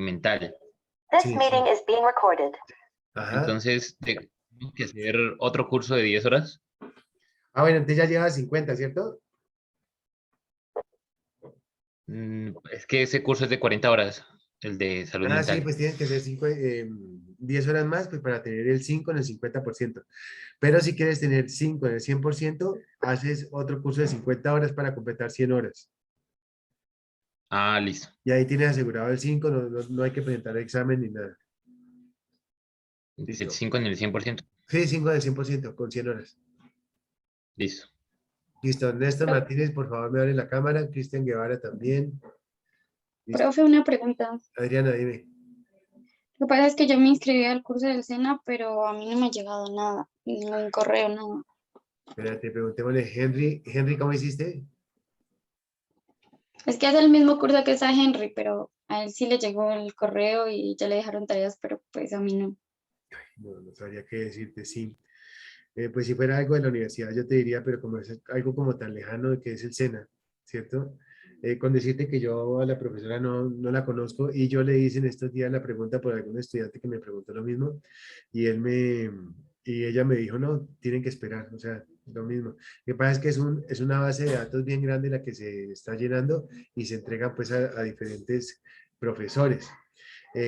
mental. Sí, sí. Ajá. Entonces, tengo que hacer otro curso de 10 horas. Ah, bueno, entonces ya lleva 50, ¿cierto? Es que ese curso es de 40 horas, el de salud Ah, sí, mental. pues tienes que hacer 10 horas más pues, para tener el 5 en el 50%. Pero si quieres tener 5 en el 100%, haces otro curso de 50 horas para completar 100 horas. Ah, listo. Y ahí tienes asegurado el 5, no hay que presentar examen ni nada. El Listo. 5 en el 100%. Sí, 5 del 100% con 100 horas. Listo. Listo. Néstor Pro- Martínez, por favor, me abre la cámara. Cristian Guevara también. Listo. Profe, una pregunta. Adriana, dime. Lo que pasa es que yo me inscribí al curso del SENA, pero a mí no me ha llegado nada, ningún correo, nada. Espérate, preguntémosle. Henry, Henry, ¿cómo hiciste? Es que es el mismo curso que está Henry, pero a él sí le llegó el correo y ya le dejaron tareas, pero pues a mí no. No sabría qué decirte, sí. Pues si fuera algo de la universidad, yo te diría, pero como es algo como tan lejano de que es el SENA, ¿cierto? Con decirte que yo a la profesora no la conozco y yo le hice en estos días la pregunta por algún estudiante que me preguntó lo mismo y y ella me dijo, no, tienen que esperar, o sea, lo mismo. Lo que pasa es que es una base de datos bien grande la que se está llenando y se entrega pues a diferentes profesores.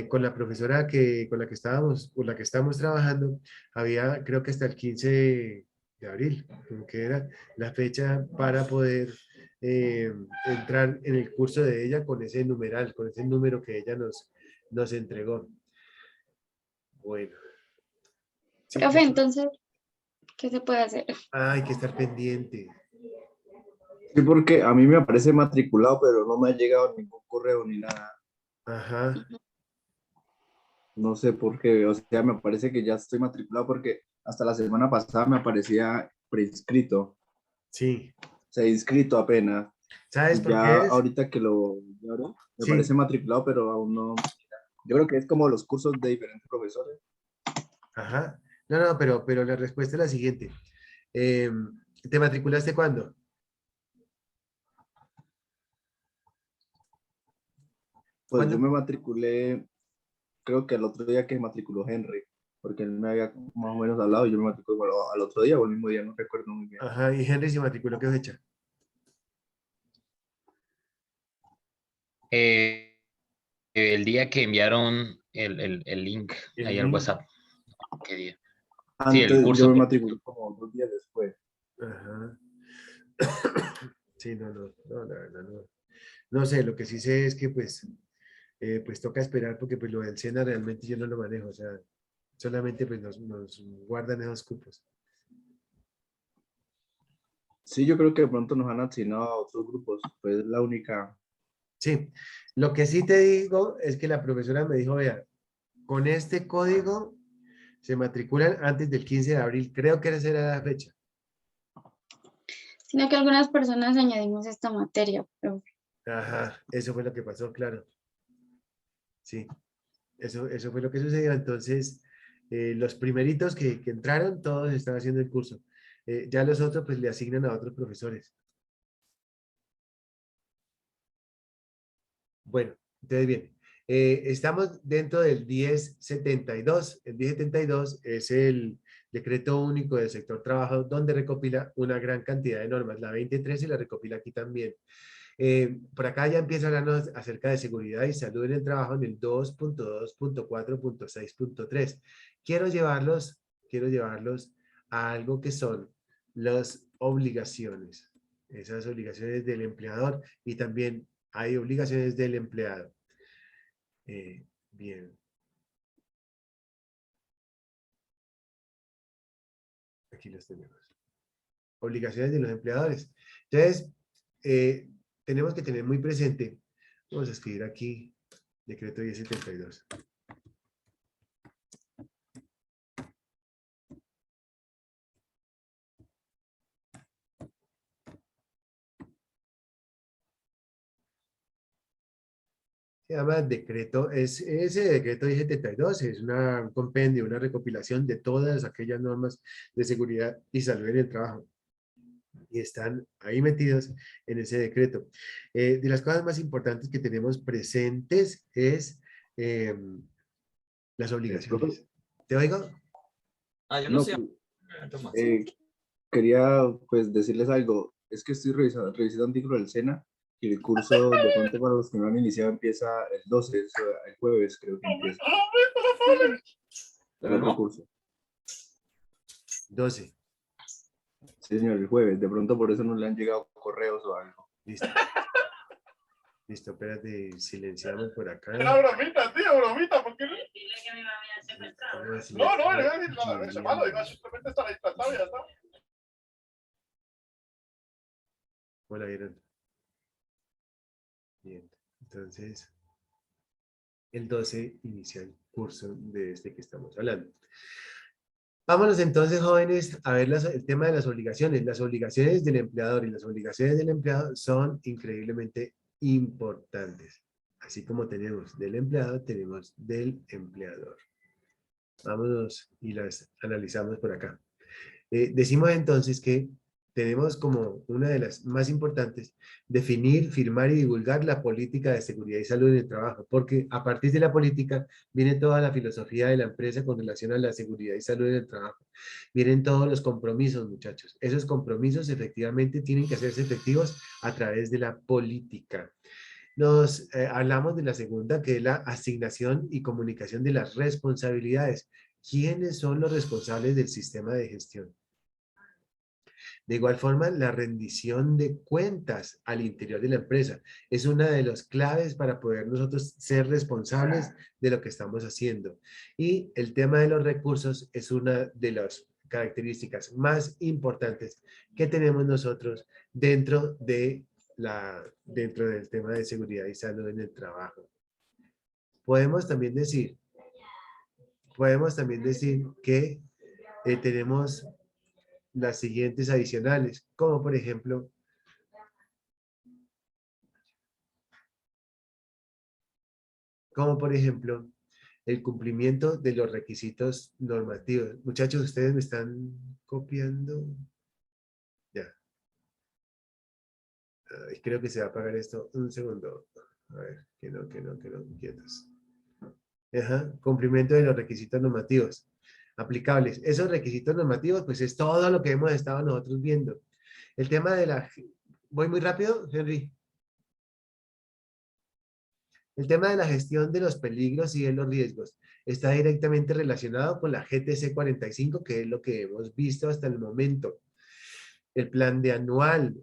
Con la profesora con la que con la que estábamos trabajando, había, creo que hasta el 15 de abril, como que era la fecha para poder eh, entrar en el curso de ella con ese numeral, con ese número que ella nos entregó. Bueno, sí, Profe, entonces, ¿qué se puede hacer? hay que estar pendiente. Sí, porque a mí me aparece matriculado, pero no me ha llegado ningún correo ni nada. Ajá, No sé por qué, o sea, me parece que ya estoy matriculado porque hasta la semana pasada me aparecía preinscrito, sí. o sea, inscrito apenas. ¿Sabes Y por qué ya es? ahorita que lo abro, me Sí, parece matriculado, pero aún no. Yo creo que es como los cursos de diferentes profesores. ajá. No, pero la respuesta es la siguiente. Eh, ¿Te matriculaste cuándo? Pues yo ¿Cuándo? me matriculé, creo que el otro día que matriculó Henry, porque él me había más o menos hablado y yo me matriculé bueno, al otro día o el mismo día, no recuerdo muy bien. Ajá, y Henry se matriculó, ¿qué fecha? Eh, el día que enviaron el link El ahí al link. WhatsApp. ¿Qué día? Sí, el Antes yo curso. me matriculé como 2 días después. Ajá. Sí, la verdad no. No sé, lo que sí sé es que pues toca esperar porque pues lo del SENA realmente yo no lo manejo, o sea, solamente pues nos guardan esos cupos. Sí, yo creo que de pronto nos han asignado a otros grupos, pues es la única. Sí, lo que sí te digo es que la profesora me dijo, vea, con este código se matriculan antes del 15 de abril, creo que esa era la fecha. Sino que algunas personas añadimos esta materia, profe. Ajá, eso fue lo que pasó, claro. Sí, eso fue lo que sucedió. Entonces, los primeritos que entraron, todos estaban haciendo el curso. Ya los otros, pues le asignan a otros profesores. Bueno, entonces bien. Estamos dentro del 1072. El 1072 es el decreto único del sector trabajo donde recopila una gran cantidad de normas. La 23 y la recopila aquí también. Por acá ya empieza a hablarnos acerca de seguridad y salud en el trabajo en el 2.2.4.6.3. Quiero llevarlos a algo que son las obligaciones, esas obligaciones del empleador y también hay obligaciones del empleado. Bien, aquí los tenemos. Obligaciones de los empleadores. Entonces, tenemos que tener muy presente, vamos a escribir aquí, decreto 1072. Se llama decreto, ese decreto 1072 es un compendio, una recopilación de todas aquellas normas de seguridad y salud en el trabajo. y están ahí metidos en ese decreto. De las cosas más importantes que tenemos presentes es las obligaciones. ¿Te oigo? Ah, yo no No, sé. pues, Tomás. quería pues decirles algo. Es que estoy revisando artículo del SENA y el curso de pronto para los que no han iniciado empieza el 12, el jueves creo que empieza. El otro curso. 12. Sí, señor, el jueves. De pronto por eso no le han llegado correos o algo. Listo. Listo, espérate, silenciamos por acá. Era bromita, tío, bromita, ¿por qué no? Dile que mi mami ha secuestrado. Vamos a No, no, silenciar le voy a decir nada, ese malo, digo, Julián. simplemente está ahí plantado y ya está. ¿Cómo la vieron? Bien, entonces, el 12 inicia el curso de este que estamos hablando. Vámonos entonces, jóvenes, a ver el tema de las obligaciones. Las obligaciones del empleador y las obligaciones del empleado son increíblemente importantes. Así como tenemos del empleado, tenemos del empleador. Vámonos y las analizamos por acá. Decimos entonces que tenemos como una de las más importantes definir, firmar y divulgar la política de seguridad y salud en el trabajo, porque a partir de la política viene toda la filosofía de la empresa con relación a la seguridad y salud en el trabajo. Vienen todos los compromisos, muchachos. Esos compromisos efectivamente tienen que hacerse efectivos a través de la política. Nos hablamos de la segunda, que es la asignación y comunicación de las responsabilidades. ¿Quiénes son los responsables del sistema de gestión? De igual forma, la rendición de cuentas al interior de la empresa es una de las claves para poder nosotros ser responsables de lo que estamos haciendo. Y el tema de los recursos es una de las características más importantes que tenemos nosotros dentro del tema de seguridad y salud en el trabajo. Podemos también decir que tenemos las siguientes adicionales, como por ejemplo, el cumplimiento de los requisitos normativos. Muchachos, ¿ustedes me están copiando? Ya. Ay, creo que se va a apagar esto. Un segundo. A ver, que no, quietos. Ajá, cumplimiento de los requisitos normativos aplicables. Esos requisitos normativos, pues es todo lo que hemos estado nosotros viendo. El tema de la... ¿Voy muy rápido, Henry? El tema de la gestión de los peligros y de los riesgos está directamente relacionado con la GTC 45, que es lo que hemos visto hasta el momento. El plan de anual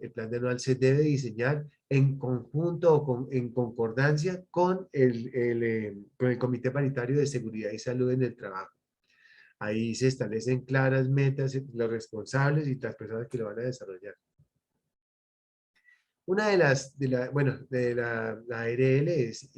se debe diseñar en conjunto o en concordancia con el Comité Paritario de Seguridad y Salud en el Trabajo. Ahí se establecen claras metas, los responsables y las personas que lo van a desarrollar. Una de la ARL es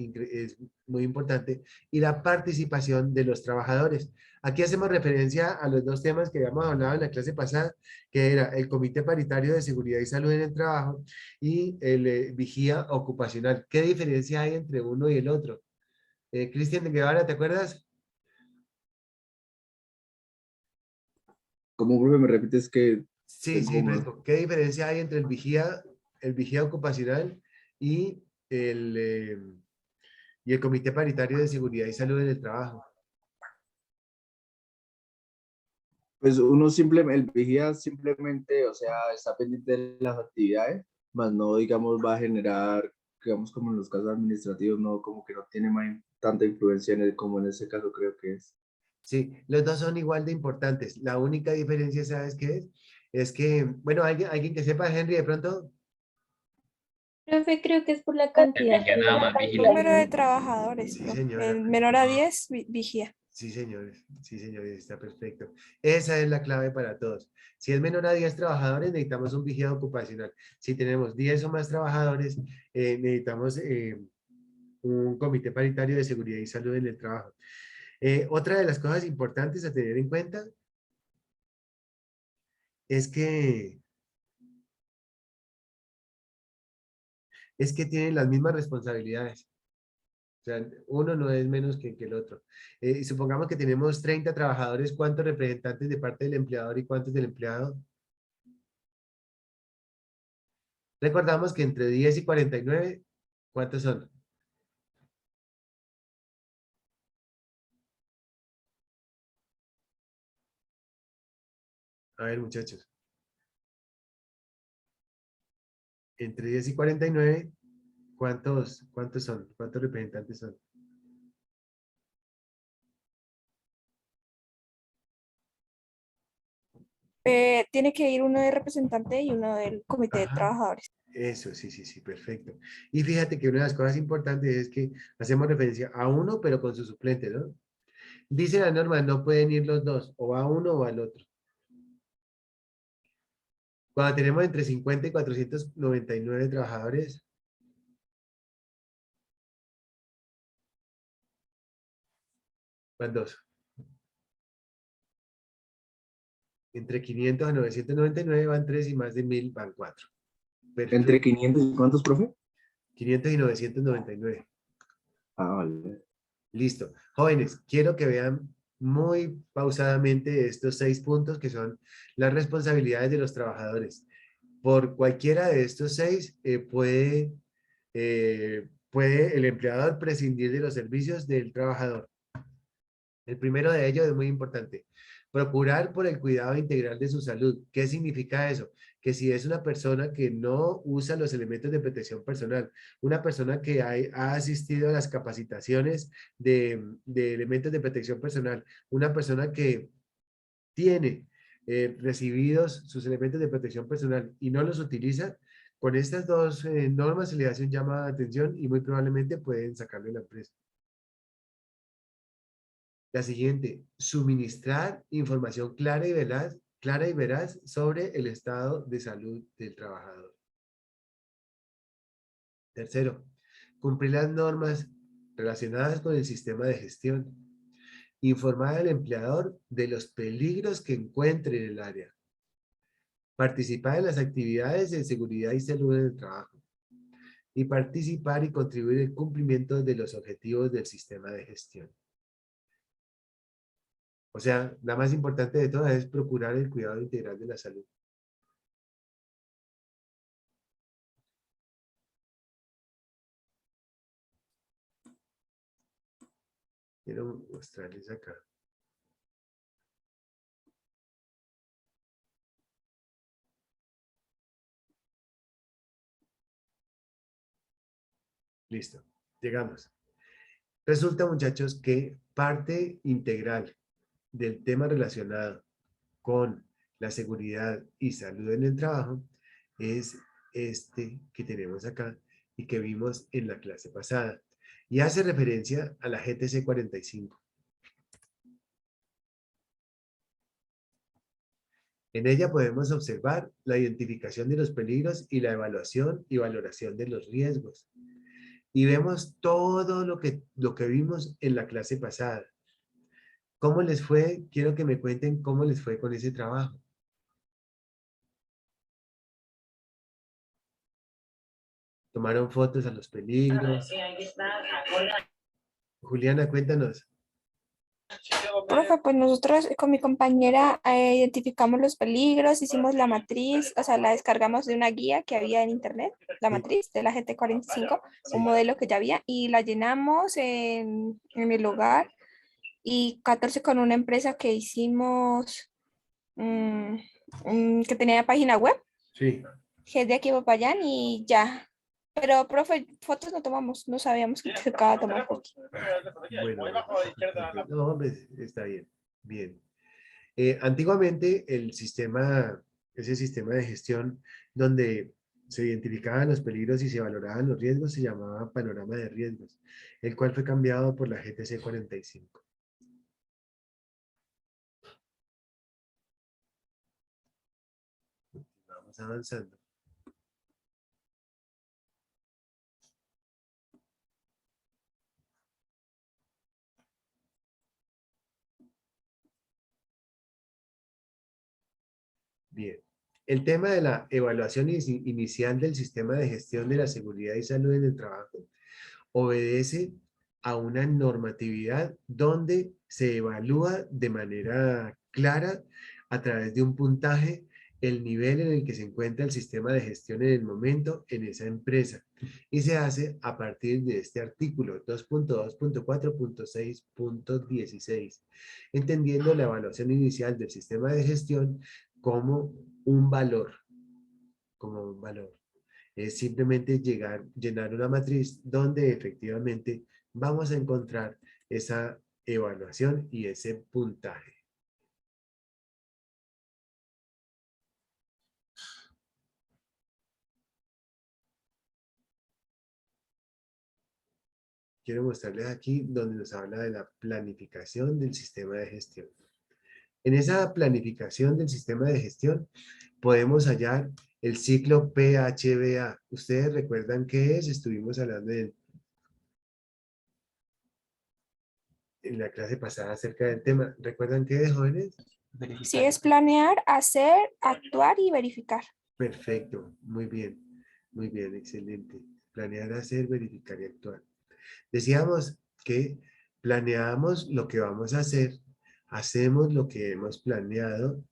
muy importante y la participación de los trabajadores. Aquí hacemos referencia a los dos temas que habíamos hablado en la clase pasada, que era el Comité Paritario de Seguridad y Salud en el Trabajo y el vigía ocupacional. ¿Qué diferencia hay entre uno y el otro? Cristian de Guevara, ¿te acuerdas? ¿Cómo, profe, me repites que Sí, fresco. ¿Qué diferencia hay entre el vigía ocupacional y el Comité Paritario de Seguridad y Salud en el Trabajo? pues uno simplemente, el vigía simplemente, o sea, está pendiente de las actividades, más no, digamos, va a generar, digamos, como en los casos administrativos, no, como que no tiene tanta influencia como en ese caso creo que es. Sí, los dos son igual de importantes. La única diferencia, ¿sabes qué es? Es que, bueno, alguien que sepa, Henry, de pronto. Profe, creo que es por la El cantidad. vigía nada más vigila. Número de trabajadores, Sí, ¿no? señora. El menor a 10, vigía. Sí, señores, está perfecto. Esa es la clave para todos. Si es menor a 10 trabajadores, necesitamos un vigía ocupacional. Si tenemos 10 o más trabajadores, necesitamos un comité paritario de seguridad y salud en el trabajo. Otra de las cosas importantes a tener en cuenta es que tienen las mismas responsabilidades. O sea, uno no es menos que el otro. Y supongamos que tenemos 30 trabajadores, ¿cuántos representantes de parte del empleador y cuántos del empleado? Recordamos que entre 10 y 49, ¿cuántos son? A ver, muchachos. Entre 10 y 49, ¿cuántos son? ¿Cuántos representantes son? Tiene que ir uno de representante y uno del comité de Ajá. trabajadores. Eso, sí, sí, sí, perfecto. Y fíjate que una de las cosas importantes es que hacemos referencia a uno, pero con su suplente, ¿no? Dice la norma, no pueden ir los dos, o a uno o al otro. Cuando tenemos entre 50 y 499 trabajadores, van dos. Entre 500 a 999 van tres y más de 1000 van cuatro. ¿Entre Perfecto. 500 y cuántos, profe? 500 y 999. Ah, vale. Listo. Jóvenes, quiero que vean muy pausadamente estos 6 puntos que son las responsabilidades de los trabajadores. Por cualquiera de estos 6 puede el empleador prescindir de los servicios del trabajador. El primero de ellos es muy importante. Procurar por el cuidado integral de su salud. ¿Qué significa eso? Que si es una persona que no usa los elementos de protección personal, una persona que ha asistido a las capacitaciones de elementos de protección personal, una persona que tiene recibidos sus elementos de protección personal y no los utiliza, con estas dos normas se le hace un llamado de atención y muy probablemente pueden sacarle la empresa. La siguiente, suministrar información clara y veraz sobre el estado de salud del trabajador. Tercero, cumplir las normas relacionadas con el sistema de gestión. Informar al empleador de los peligros que encuentre en el área. Participar en las actividades de seguridad y salud en el trabajo. Y participar y contribuir en el cumplimiento de los objetivos del sistema de gestión. O sea, la más importante de todas es procurar el cuidado integral de la salud. Quiero mostrarles acá. Listo, llegamos. Resulta, muchachos, que parte integral del tema relacionado con la seguridad y salud en el trabajo es este que tenemos acá y que vimos en la clase pasada. Y hace referencia a la GTC 45. En ella podemos observar la identificación de los peligros y la evaluación y valoración de los riesgos. Y vemos todo lo que vimos en la clase pasada. ¿Cómo les fue? Quiero que me cuenten cómo les fue con ese trabajo. Tomaron fotos a los peligros. Sí, ahí está. Juliana, cuéntanos. Profe, pues nosotros con mi compañera identificamos los peligros, hicimos la matriz, o sea, la descargamos de una guía que había en internet, la Sí. matriz de la GT45, Sí. un modelo que ya había, y la llenamos en el lugar, y 14 con una empresa que hicimos, que tenía página web, Sí. que es de aquí a Popayán, y ya. Pero, profe, fotos no tomamos, no sabíamos que tocaba tomar fotos. Bueno, no, pues, está bien. Bien. Antiguamente ese sistema de gestión donde se identificaban los peligros y se valoraban los riesgos se llamaba panorama de riesgos, el cual fue cambiado por la GTC 45. Vamos avanzando. Bien. El tema de la evaluación inicial del sistema de gestión de la seguridad y salud en el trabajo obedece a una normatividad donde se evalúa de manera clara a través de un puntaje el nivel en el que se encuentra el sistema de gestión en el momento en esa empresa. Y se hace a partir de este artículo 2.2.4.6.16, entendiendo la evaluación inicial del sistema de gestión como un valor, Es simplemente llenar una matriz donde efectivamente vamos a encontrar esa evaluación y ese puntaje. Quiero mostrarles aquí donde nos habla de la planificación del sistema de gestión. En esa planificación del sistema de gestión podemos hallar el ciclo PHBA. ¿Ustedes recuerdan qué es? Estuvimos hablando en la clase pasada acerca del tema. ¿Recuerdan qué es, jóvenes? Sí, es planear, hacer, actuar y verificar. Perfecto, muy bien, excelente. Planear, hacer, verificar y actuar. Decíamos que planeamos lo que vamos a hacer, hacemos lo que hemos planeado,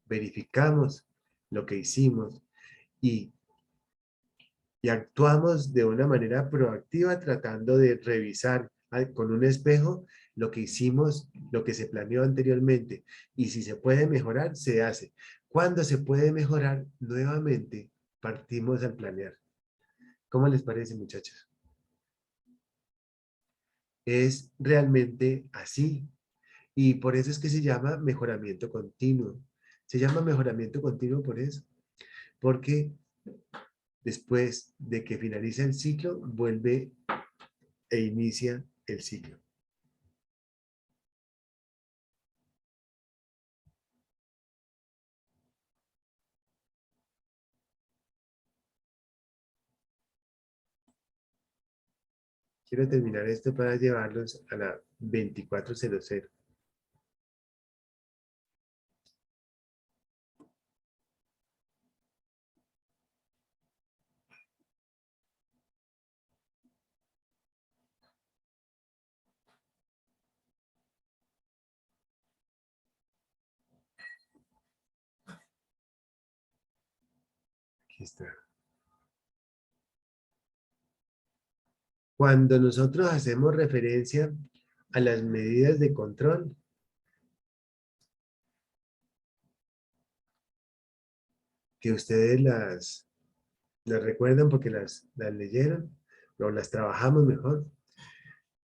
verificamos lo que hicimos y actuamos de una manera proactiva tratando de revisar con un espejo lo que hicimos, lo que se planeó anteriormente. Y si se puede mejorar, se hace. Cuando se puede mejorar, nuevamente partimos al planear. ¿Cómo les parece, muchachos? Es realmente así. Y por eso es que se llama mejoramiento continuo. Se llama mejoramiento continuo por eso. Porque después de que finaliza el ciclo, vuelve e inicia el ciclo. Quiero terminar esto para llevarlos a la 2400. Aquí está. Cuando nosotros hacemos referencia a las medidas de control, que ustedes las recuerdan porque las leyeron, o las trabajamos mejor,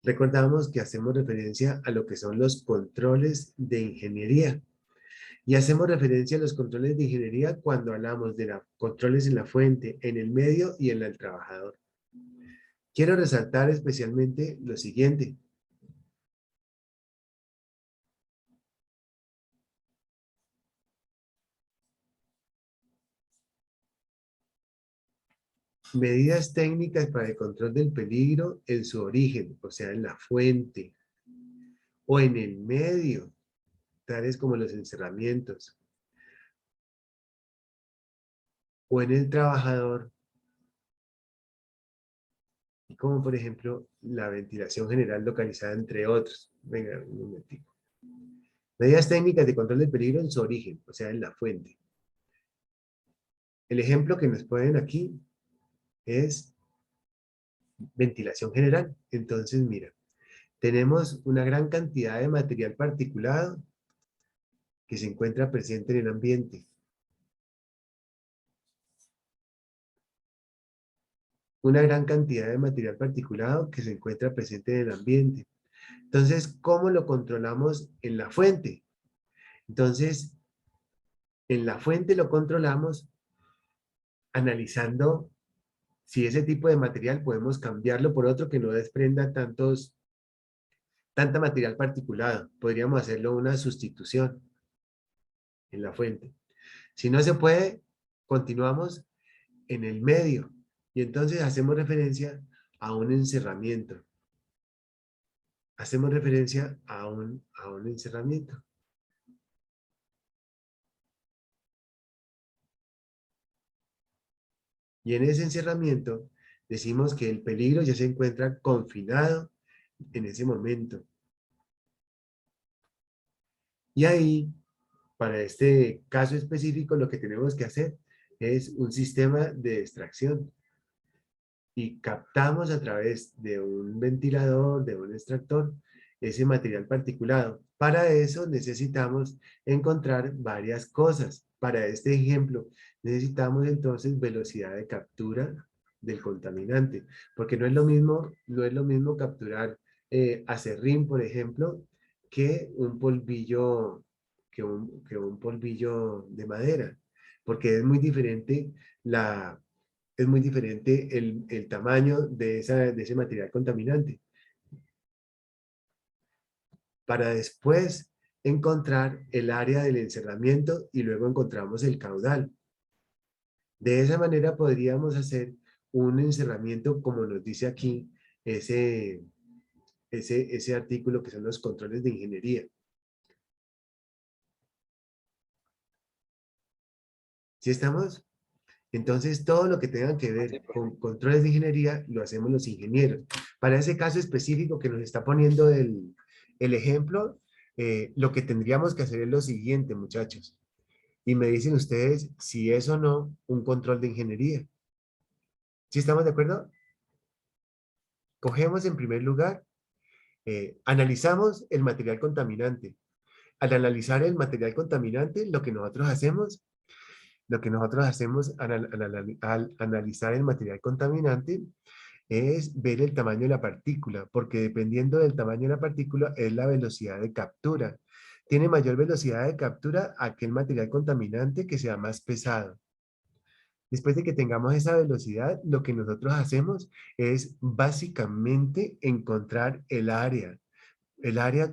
recordamos que hacemos referencia a lo que son los controles de ingeniería. Y hacemos referencia a los controles de ingeniería cuando hablamos de controles en la fuente, en el medio y en el trabajador. Quiero resaltar especialmente lo siguiente. Medidas técnicas para el control del peligro en su origen, o sea, en la fuente, o en el medio, tales como los encerramientos, o en el trabajador, como por ejemplo la ventilación general localizada entre otros. Venga, un momentico. Medidas técnicas de control del peligro en su origen, o sea, en la fuente. El ejemplo que nos ponen aquí es ventilación general. Entonces, mira, tenemos una gran cantidad de material particulado que se encuentra presente en el ambiente. Una gran cantidad de material particulado que se encuentra presente en el ambiente. Entonces, ¿cómo lo controlamos en la fuente? Entonces, en la fuente lo controlamos analizando si ese tipo de material podemos cambiarlo por otro que no desprenda tanta material particulado. Podríamos hacerlo una sustitución en la fuente. Si no se puede, continuamos en el medio. Y entonces hacemos referencia a un encerramiento. Hacemos referencia a un encerramiento. Y en ese encerramiento decimos que el peligro ya se encuentra confinado en ese momento. Y ahí para este caso específico lo que tenemos que hacer es un sistema de extracción. Y captamos a través de un ventilador, de un extractor, ese material particulado. Para eso necesitamos encontrar varias cosas. Para este ejemplo, necesitamos entonces velocidad de captura del contaminante, porque no es lo mismo capturar acerrín, por ejemplo, que un polvillo, que un polvillo de madera, porque es muy diferente el tamaño de ese material contaminante. Para después encontrar el área del encerramiento y luego encontramos el caudal. De esa manera podríamos hacer un encerramiento como nos dice aquí ese artículo que son los controles de ingeniería. ¿Sí estamos? Entonces, todo lo que tenga que ver con controles de ingeniería lo hacemos los ingenieros. Para ese caso específico que nos está poniendo el ejemplo, lo que tendríamos que hacer es lo siguiente, muchachos. Y me dicen ustedes si es o no un control de ingeniería. ¿Sí estamos de acuerdo? Cogemos en primer lugar, analizamos el material contaminante. Al analizar el material contaminante, lo que nosotros hacemos al analizar el material contaminante es ver el tamaño de la partícula, porque dependiendo del tamaño de la partícula es la velocidad de captura. Tiene mayor velocidad de captura aquel material contaminante que sea más pesado. Después de que tengamos esa velocidad, lo que nosotros hacemos es básicamente encontrar el área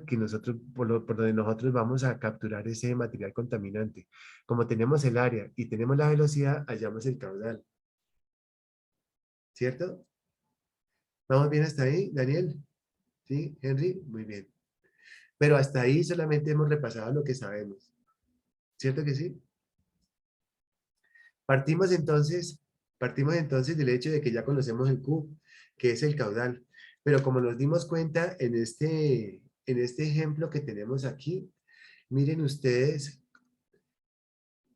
que nosotros, por donde nosotros vamos a capturar ese material contaminante. Como tenemos el área y tenemos la velocidad, hallamos el caudal. ¿Cierto? ¿Vamos bien hasta ahí, Daniel? ¿Sí, Henry? Muy bien. Pero hasta ahí solamente hemos repasado lo que sabemos. ¿Cierto que sí? Partimos entonces del hecho de que ya conocemos el Q, que es el caudal. Pero como nos dimos cuenta en este ejemplo que tenemos aquí, miren ustedes,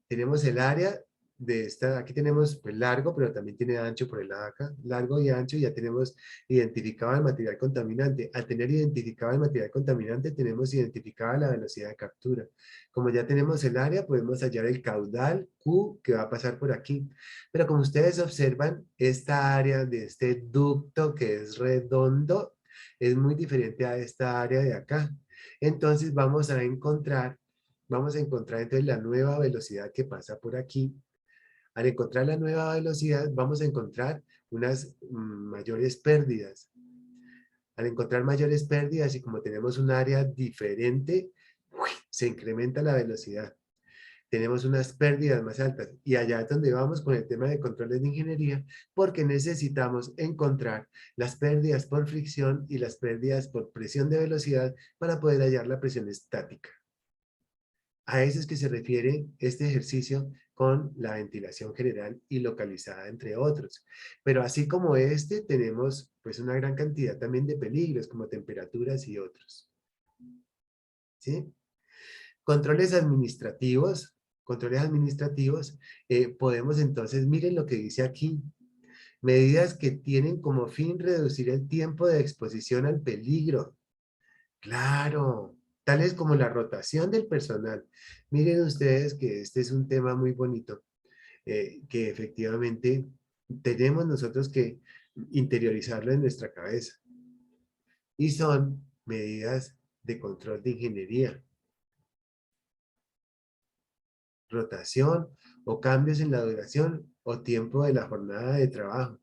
tenemos el área de esta, aquí tenemos pues largo, pero también tiene ancho por el lado de acá, largo y ancho, ya tenemos identificado el material contaminante. Al tener identificado el material contaminante, tenemos identificada la velocidad de captura. Como ya tenemos el área, podemos hallar el caudal Q que va a pasar por aquí. Pero como ustedes observan, esta área de este ducto que es redondo, es muy diferente a esta área de acá. Entonces vamos a encontrar entonces la nueva velocidad que pasa por aquí. Al encontrar la nueva velocidad, vamos a encontrar unas mayores pérdidas. Al encontrar mayores pérdidas y como tenemos un área diferente, se incrementa la velocidad. Tenemos unas pérdidas más altas. Y allá es donde vamos con el tema de controles de ingeniería, porque necesitamos encontrar las pérdidas por fricción y las pérdidas por presión de velocidad para poder hallar la presión estática. A eso es que se refiere este ejercicio con la ventilación general y localizada, entre otros. Pero así como este, tenemos pues una gran cantidad también de peligros, como temperaturas y otros. ¿Sí? Controles administrativos. Podemos entonces, miren lo que dice aquí. Medidas que tienen como fin reducir el tiempo de exposición al peligro. Claro, tales como la rotación del personal. Miren ustedes que este es un tema muy bonito, que efectivamente tenemos nosotros que interiorizarlo en nuestra cabeza. Y son medidas de control de ingeniería. Rotación o cambios en la duración o tiempo de la jornada de trabajo.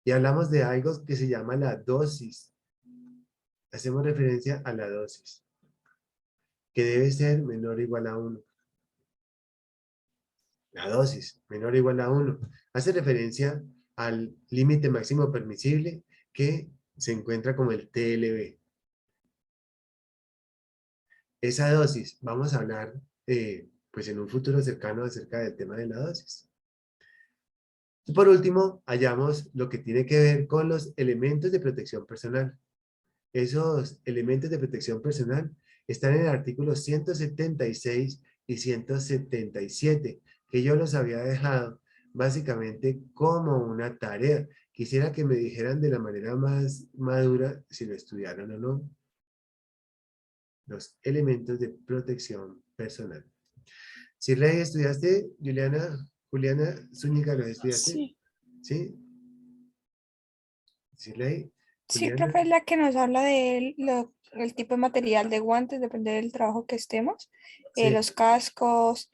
Y hablamos de algo que se llama la dosis. Hacemos referencia a la dosis, que debe ser menor o igual a 1. La dosis, menor o igual a 1, hace referencia al límite máximo permisible que se encuentra como el TLB. Esa dosis, vamos a hablar pues en un futuro cercano acerca del tema de la dosis. Y por último, hallamos lo que tiene que ver con los elementos de protección personal. Esos elementos de protección personal están en el artículo 176 y 177, que yo los había dejado básicamente como una tarea. Quisiera que me dijeran de la manera más madura si lo estudiaron o no. Los elementos de protección personal. Sirley, ¿estudiaste? Juliana Zúñiga, ¿lo estudiaste? Sí. ¿Sí? Sirley, Sí, Juliana. profe, es la que nos habla de el tipo de material de guantes, depende del trabajo que estemos, Sí. los cascos,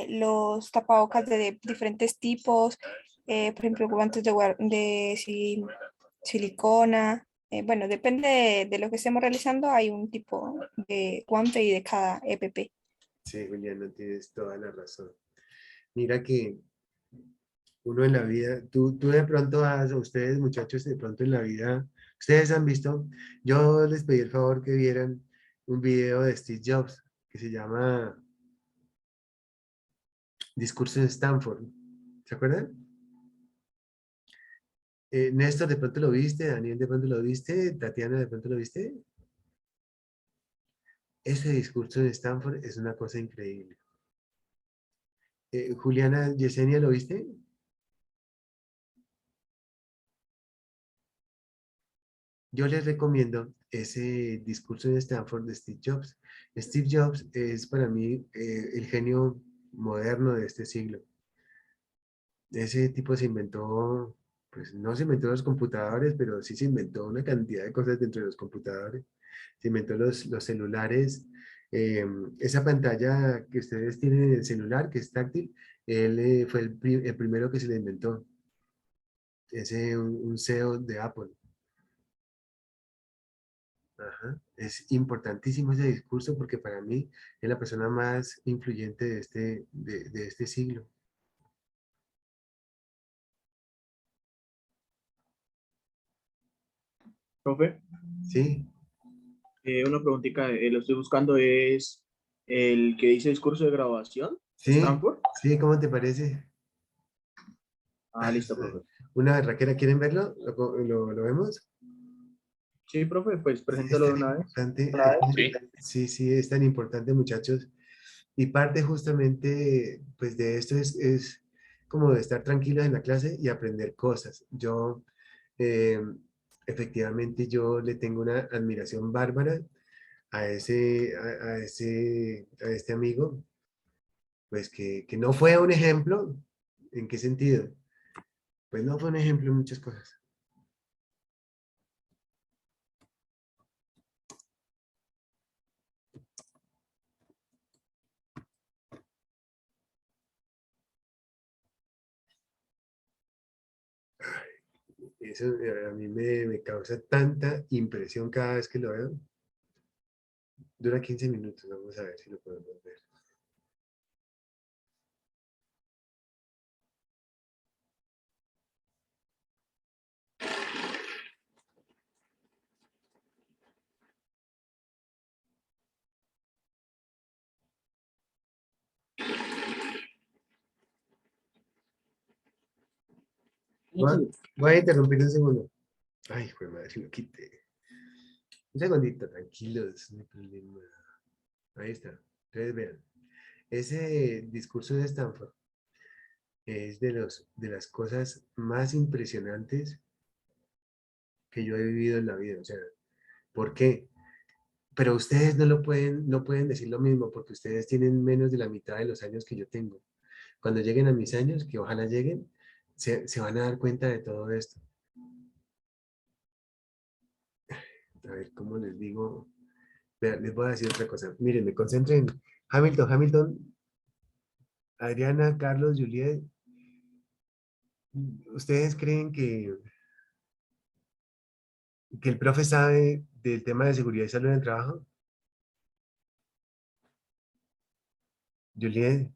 los tapabocas de diferentes tipos, por ejemplo, guantes de silicona, bueno, depende de lo que estemos realizando, hay un tipo de guante y de cada EPP. Sí, Juliana, tienes toda la razón. Mira que uno en la vida, tú de pronto ustedes muchachos, de pronto en la vida, ustedes han visto, yo les pedí el favor que vieran un video de Steve Jobs que se llama Discurso en Stanford. ¿Se acuerdan? Néstor, ¿de pronto lo viste? Daniel, ¿de pronto lo viste? Tatiana, ¿de pronto lo viste? Ese discurso en Stanford es una cosa increíble. Juliana, Yesenia, ¿lo viste? Yo les recomiendo ese discurso de Stanford de Steve Jobs. Steve Jobs es para mí el genio moderno de este siglo. Ese tipo se inventó, pues no se inventó los computadores, pero sí se inventó una cantidad de cosas dentro de los computadores. Se inventó los celulares. Esa pantalla que ustedes tienen en el celular, que es táctil, él fue el primero que se le inventó. Ese un CEO de Apple. Ajá. Es importantísimo ese discurso porque para mí es la persona más influyente de este siglo. Profe, Sí, una preguntita, lo estoy buscando, es el que dice discurso de graduación, sí, Stanford. sí, ¿cómo te parece? Ah, listo, profe. Una berraquera, ¿quieren verlo? ¿Lo vemos? Sí, profe, pues Sí, preséntalo es de tan una vez. importante. Sí. Sí, sí, es tan importante, muchachos. Y parte justamente, pues de esto es como de estar tranquilos en la clase y aprender cosas. Yo, eh, efectivamente, yo le tengo una admiración bárbara a este amigo, pues que no fue un ejemplo. ¿En qué sentido? Pues no fue un ejemplo en muchas cosas. Eso a mí me causa tanta impresión cada vez que lo veo. Dura 15 minutos, vamos a ver si lo podemos ver. Voy a interrumpir un segundo. Ay, hijo de madre, lo quité. Un segundito, tranquilos, no hay problema. Ahí está. Ustedes vean. Ese discurso de Stanford es de las cosas más impresionantes que yo he vivido en la vida. O sea, ¿por qué? Pero ustedes no pueden decir lo mismo porque ustedes tienen menos de la mitad de los años que yo tengo. Cuando lleguen a mis años, que ojalá lleguen, se van a dar cuenta de todo esto. A ver, ¿cómo les digo? Vean, les voy a decir otra cosa. Miren, me concentren. Hamilton, Adriana, Carlos, Juliet, ¿ustedes creen que el profe sabe del tema de seguridad y salud en el trabajo? Juliet,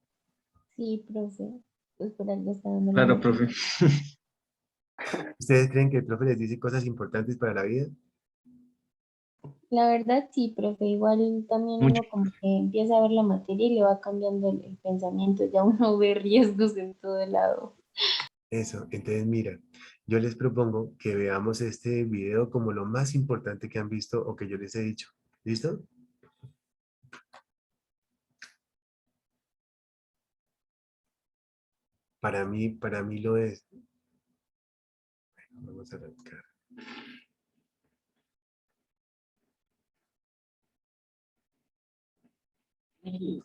Sí, profe. Pues por algo está dando la Claro, materia. profe. ¿ustedes creen que el profe les dice cosas importantes para la vida? La verdad, sí, profe. Igual también Mucho. uno como que empieza a ver la materia y le va cambiando el pensamiento. Ya uno ve riesgos en todo lado. Eso, entonces mira, yo les propongo que veamos este video como lo más importante que han visto o que yo les he dicho. ¿Listo? Para mí lo es. Bueno, vamos a arrancar. Tengo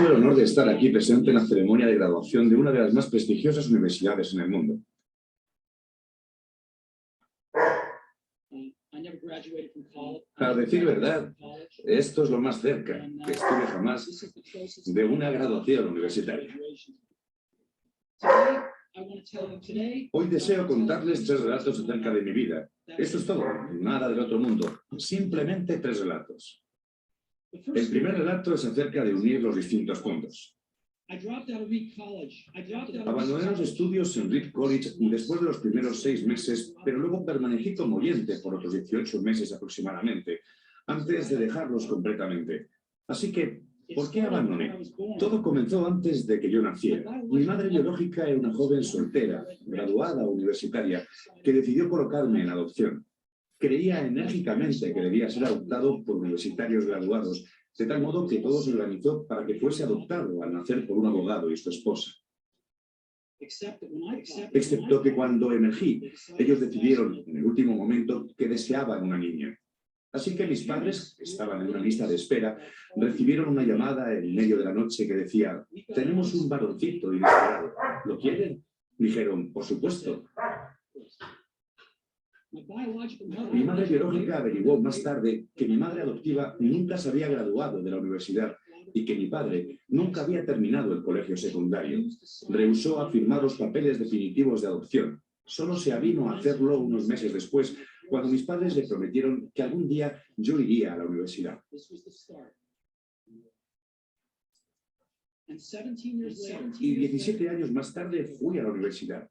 el honor de estar aquí presente en la ceremonia de graduación de una de las más prestigiosas universidades en el mundo. Para decir verdad, esto es lo más cerca que estuve jamás de una graduación universitaria. Hoy deseo contarles 3 relatos acerca de mi vida. Esto es todo, nada del otro mundo, simplemente 3 relatos. El primer relato es acerca de unir los distintos puntos. Abandoné los estudios en Reed College después de los primeros 6 meses, pero luego permanecí como oyente por otros 18 meses aproximadamente, antes de dejarlos completamente. Así que, ¿por qué abandoné? Todo comenzó antes de que yo naciera. Mi madre biológica era una joven soltera, graduada universitaria, que decidió colocarme en adopción. Creía enérgicamente que debía ser adoptado por universitarios graduados, de tal modo que todo se organizó para que fuese adoptado al nacer por un abogado y su esposa. Excepto que cuando emergí, ellos decidieron en el último momento que deseaban una niña. Así que mis padres, que estaban en una lista de espera, recibieron una llamada en medio de la noche que decía: tenemos un varoncito inesperado. ¿Lo quieren? Dijeron, por supuesto. Mi madre biológica averiguó más tarde que mi madre adoptiva nunca se había graduado de la universidad y que mi padre nunca había terminado el colegio secundario. Rehusó a firmar los papeles definitivos de adopción. Solo se avino a hacerlo unos meses después, cuando mis padres le prometieron que algún día yo iría a la universidad. Y 17 años más tarde fui a la universidad.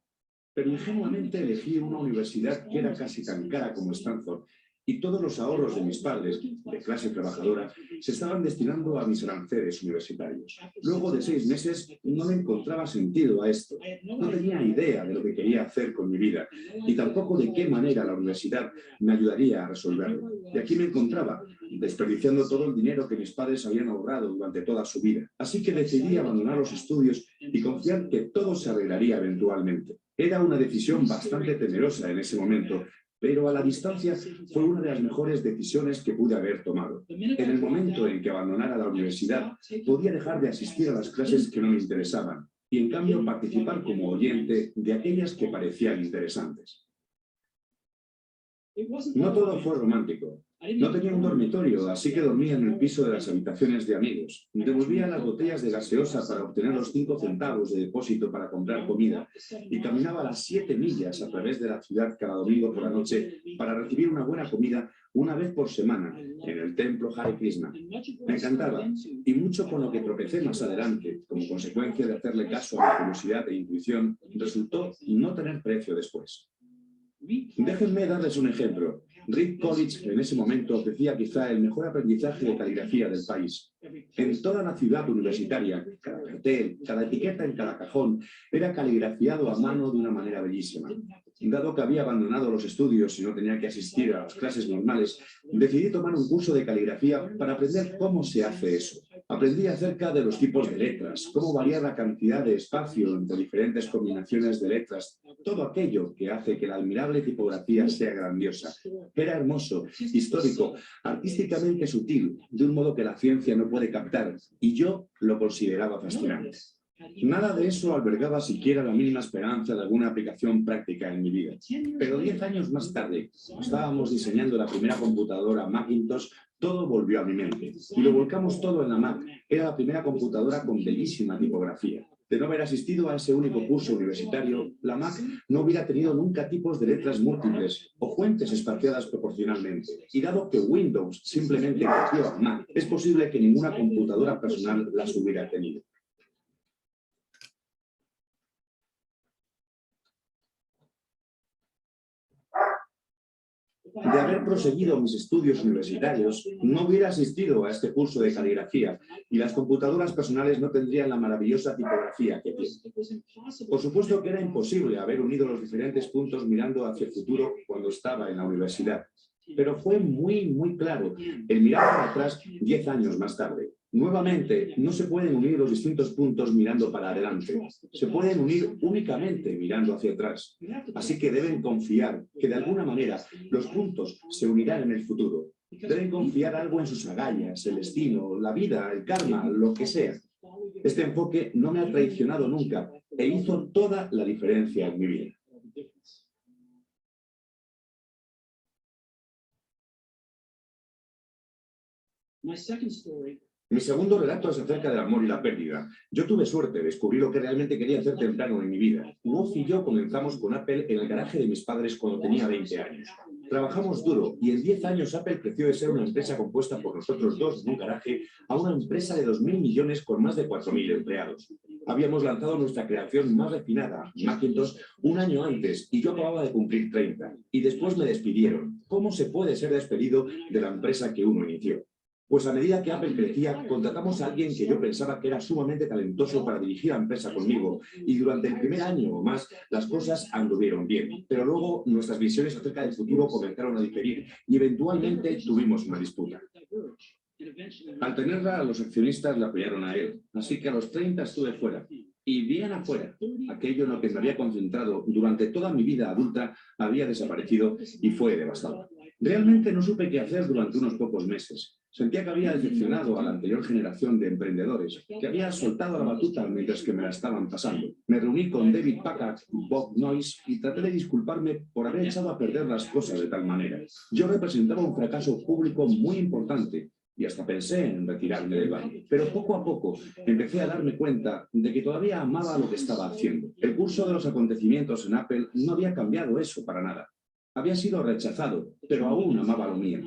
Pero ingenuamente elegí una universidad que era casi tan cara como Stanford, y todos los ahorros de mis padres, de clase trabajadora, se estaban destinando a mis aranceles universitarios. Luego de 6 meses no le encontraba sentido a esto. No tenía idea de lo que quería hacer con mi vida, y tampoco de qué manera la universidad me ayudaría a resolverlo. Y aquí me encontraba, desperdiciando todo el dinero que mis padres habían ahorrado durante toda su vida. Así que decidí abandonar los estudios y confiar que todo se arreglaría eventualmente. Era una decisión bastante temerosa en ese momento, pero a la distancia fue una de las mejores decisiones que pude haber tomado. En el momento en que abandonara la universidad, podía dejar de asistir a las clases que no me interesaban y, en cambio, participar como oyente de aquellas que parecían interesantes. No todo fue romántico. No tenía un dormitorio, así que dormía en el piso de las habitaciones de amigos. Devolvía las botellas de gaseosa para obtener los 5 centavos de depósito para comprar comida y caminaba las 7 millas a través de la ciudad cada domingo por la noche para recibir una buena comida una vez por semana en el templo Hare Krishna. Me encantaba, y mucho con lo que tropecé más adelante, como consecuencia de hacerle caso a mi curiosidad e intuición, resultó no tener precio después. Déjenme darles un ejemplo. Reed College en ese momento ofrecía quizá el mejor aprendizaje de caligrafía del país. En toda la ciudad universitaria, cada cartel, cada etiqueta en cada cajón era caligrafiado a mano de una manera bellísima. Dado que había abandonado los estudios y no tenía que asistir a las clases normales, decidí tomar un curso de caligrafía para aprender cómo se hace eso. Aprendí acerca de los tipos de letras, cómo variar la cantidad de espacio entre diferentes combinaciones de letras, todo aquello que hace que la admirable tipografía sea grandiosa. Era hermoso, histórico, artísticamente sutil, de un modo que la ciencia no puede captar, y yo lo consideraba fascinante. Nada de eso albergaba siquiera la mínima esperanza de alguna aplicación práctica en mi vida. Pero 10 años más tarde, cuando estábamos diseñando la primera computadora Macintosh, todo volvió a mi mente, y lo volcamos todo en la Mac. Era la primera computadora con bellísima tipografía. De no haber asistido a ese único curso universitario, la Mac no hubiera tenido nunca tipos de letras múltiples o fuentes espaciadas proporcionalmente. Y dado que Windows simplemente copió a Mac, es posible que ninguna computadora personal las hubiera tenido. De haber proseguido mis estudios universitarios, no hubiera asistido a este curso de caligrafía y las computadoras personales no tendrían la maravillosa tipografía que tienen. Por supuesto que era imposible haber unido los diferentes puntos mirando hacia el futuro cuando estaba en la universidad. pero fue muy claro el mirar para atrás 10 años más tarde. Nuevamente, no se pueden unir los distintos puntos mirando para adelante. Se pueden unir únicamente mirando hacia atrás. Así que deben confiar que de alguna manera los puntos se unirán en el futuro. Deben confiar algo en sus agallas, el destino, la vida, el karma, lo que sea. Este enfoque no me ha traicionado nunca e hizo toda la diferencia en mi vida. Mi segundo relato es acerca del amor y la pérdida. Yo tuve suerte, descubrí lo que realmente quería hacer temprano en mi vida. Wolf y yo comenzamos con Apple en el garaje de mis padres cuando tenía 20 años. Trabajamos duro y en 10 años Apple creció de ser una empresa compuesta por nosotros dos en un garaje a una empresa de 2.000 millones con más de 4.000 empleados. Habíamos lanzado nuestra creación más refinada, Macintosh, un año antes y yo acababa de cumplir 30. Y después me despidieron. ¿Cómo se puede ser despedido de la empresa que uno inició? Pues a medida que Apple crecía, contratamos a alguien que yo pensaba que era sumamente talentoso para dirigir la empresa conmigo y durante el primer año o más las cosas anduvieron bien. Pero luego nuestras visiones acerca del futuro comenzaron a diferir y eventualmente tuvimos una disputa. Al tenerla, los accionistas la apoyaron a él, así que a los 30 estuve fuera. Y bien afuera, aquello en lo que me había concentrado durante toda mi vida adulta había desaparecido y fue devastador. Realmente no supe qué hacer durante unos pocos meses. Sentía que había decepcionado a la anterior generación de emprendedores, que había soltado la batuta mientras que me la estaban pasando. Me reuní con David Packard y Bob Noyce y traté de disculparme por haber echado a perder las cosas de tal manera. Yo representaba un fracaso público muy importante y hasta pensé en retirarme del baile. Pero poco a poco empecé a darme cuenta de que todavía amaba lo que estaba haciendo. El curso de los acontecimientos en Apple no había cambiado eso para nada. Había sido rechazado, pero aún amaba lo mío.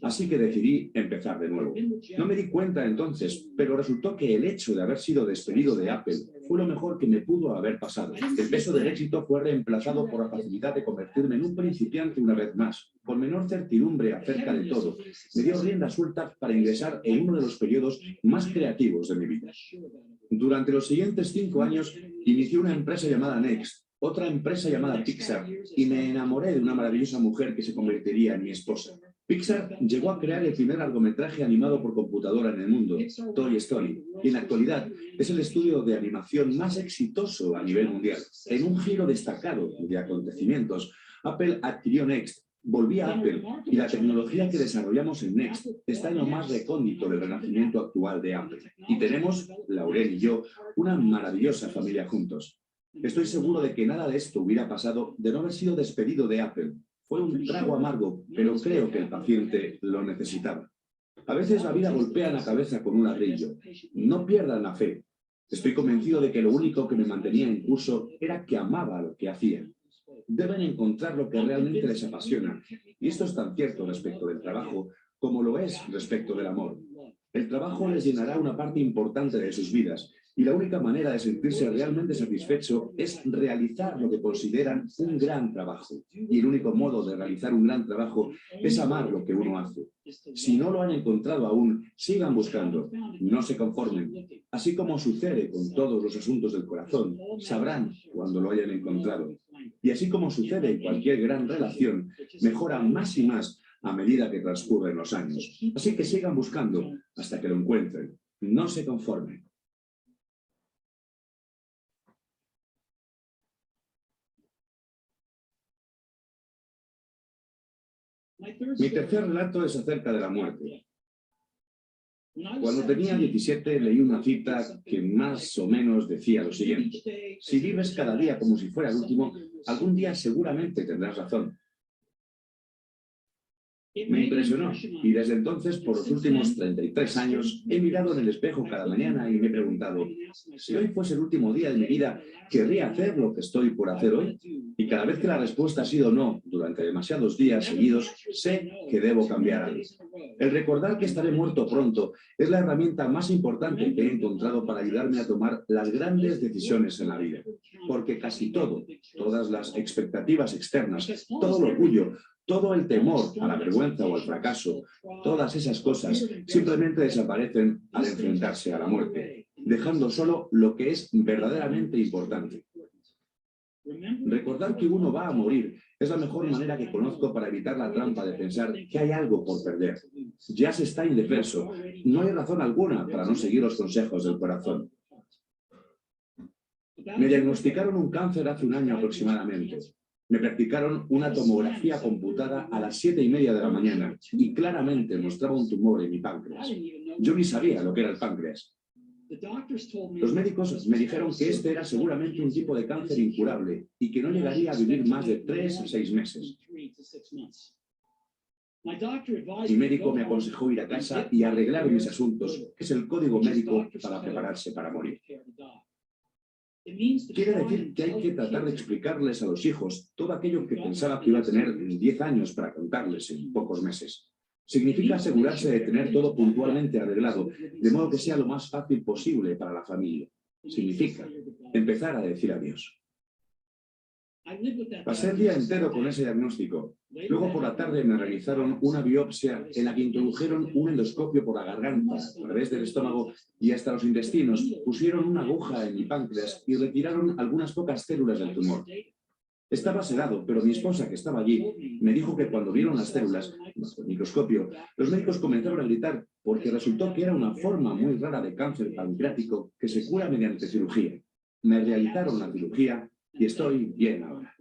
Así que decidí empezar de nuevo. No me di cuenta entonces, pero resultó que el hecho de haber sido despedido de Apple fue lo mejor que me pudo haber pasado. El peso del éxito fue reemplazado por la facilidad de convertirme en un principiante una vez más. Con menor certidumbre acerca de todo, me dio rienda suelta para ingresar en uno de los periodos más creativos de mi vida. Durante los siguientes 5 años, inicié una empresa llamada Next, otra empresa llamada Pixar, y me enamoré de una maravillosa mujer que se convertiría en mi esposa. Pixar llegó a crear el primer largometraje animado por computadora en el mundo, Toy Story, y en la actualidad es el estudio de animación más exitoso a nivel mundial. En un giro destacado de acontecimientos, Apple adquirió Next, volví a Apple, y la tecnología que desarrollamos en Next está en lo más recóndito del renacimiento actual de Apple. Y tenemos, Laurel y yo, una maravillosa familia juntos. Estoy seguro de que nada de esto hubiera pasado de no haber sido despedido de Apple. Fue un trago amargo, pero creo que el paciente lo necesitaba. A veces la vida golpea en la cabeza con un ladrillo. No pierdan la fe. Estoy convencido de que lo único que me mantenía en curso era que amaba lo que hacía. Deben encontrar lo que realmente les apasiona. Y esto es tan cierto respecto del trabajo como lo es respecto del amor. El trabajo les llenará una parte importante de sus vidas. Y la única manera de sentirse realmente satisfecho es realizar lo que consideran un gran trabajo. Y el único modo de realizar un gran trabajo es amar lo que uno hace. Si no lo han encontrado aún, sigan buscando, no se conformen. Así como sucede con todos los asuntos del corazón, sabrán cuando lo hayan encontrado. Y así como sucede en cualquier gran relación, mejora más y más a medida que transcurren los años. Así que sigan buscando hasta que lo encuentren. No se conformen. Mi tercer relato es acerca de la muerte. Cuando tenía 17 leí una cita que más o menos decía lo siguiente: si vives cada día como si fuera el último, algún día seguramente tendrás razón. Me impresionó y desde entonces, por los últimos 33 años, he mirado en el espejo cada mañana y me he preguntado, si hoy fuese el último día de mi vida, ¿querría hacer lo que estoy por hacer hoy? Y cada vez que la respuesta ha sido no, durante demasiados días seguidos, sé que debo cambiar algo. El recordar que estaré muerto pronto es la herramienta más importante que he encontrado para ayudarme a tomar las grandes decisiones en la vida. Porque casi todo, todas las expectativas externas, todo el orgullo, todo el temor a la vergüenza o al fracaso, todas esas cosas simplemente desaparecen al enfrentarse a la muerte, dejando solo lo que es verdaderamente importante. Recordar que uno va a morir es la mejor manera que conozco para evitar la trampa de pensar que hay algo por perder. Ya se está indefenso. No hay razón alguna para no seguir los consejos del corazón. Me diagnosticaron un cáncer hace un año aproximadamente. Me practicaron una tomografía computada a las 7:30 de la mañana y claramente mostraba un tumor en mi páncreas. Yo ni sabía lo que era el páncreas. Los médicos me dijeron que este era seguramente un tipo de cáncer incurable y que no llegaría a vivir más de 3 a 6 meses. Mi médico me aconsejó ir a casa y arreglar mis asuntos, que es el código médico para prepararse para morir. Quiere decir que hay que tratar de explicarles a los hijos todo aquello que pensaba que iba a tener 10 años para contarles en pocos meses. Significa asegurarse de tener todo puntualmente arreglado, de modo que sea lo más fácil posible para la familia. Significa empezar a decir adiós. Pasé el día entero con ese diagnóstico. Luego por la tarde me realizaron una biopsia en la que introdujeron un endoscopio por la garganta, a través del estómago y hasta los intestinos. Pusieron una aguja en mi páncreas y retiraron algunas pocas células del tumor. Estaba sedado, pero mi esposa, que estaba allí, me dijo que cuando vieron las células, bajo el microscopio, los médicos comenzaron a gritar porque resultó que era una forma muy rara de cáncer pancreático que se cura mediante cirugía. Me realizaron la cirugía y estoy bien ahora.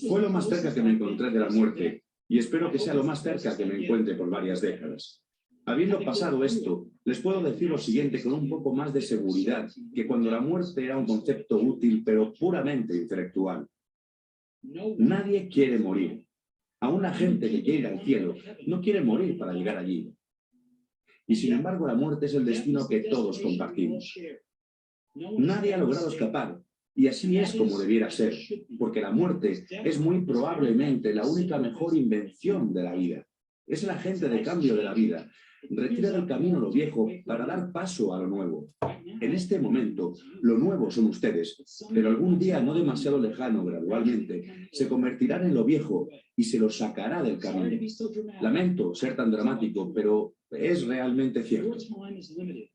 Fue lo más cerca que me encontré de la muerte y espero que sea lo más cerca que me encuentre por varias décadas. Habiendo pasado esto, les puedo decir lo siguiente con un poco más de seguridad, que cuando la muerte era un concepto útil pero puramente intelectual. Nadie quiere morir. Aún la gente que quiere ir al cielo no quiere morir para llegar allí. Y sin embargo la muerte es el destino que todos compartimos. Nadie ha logrado escapar, y así es como debiera ser, porque la muerte es muy probablemente la única mejor invención de la vida. Es el agente de cambio de la vida. Retira del camino lo viejo para dar paso a lo nuevo. En este momento, lo nuevo son ustedes, pero algún día no demasiado lejano, gradualmente, se convertirán en lo viejo y se los sacará del camino. Lamento ser tan dramático, pero es realmente cierto.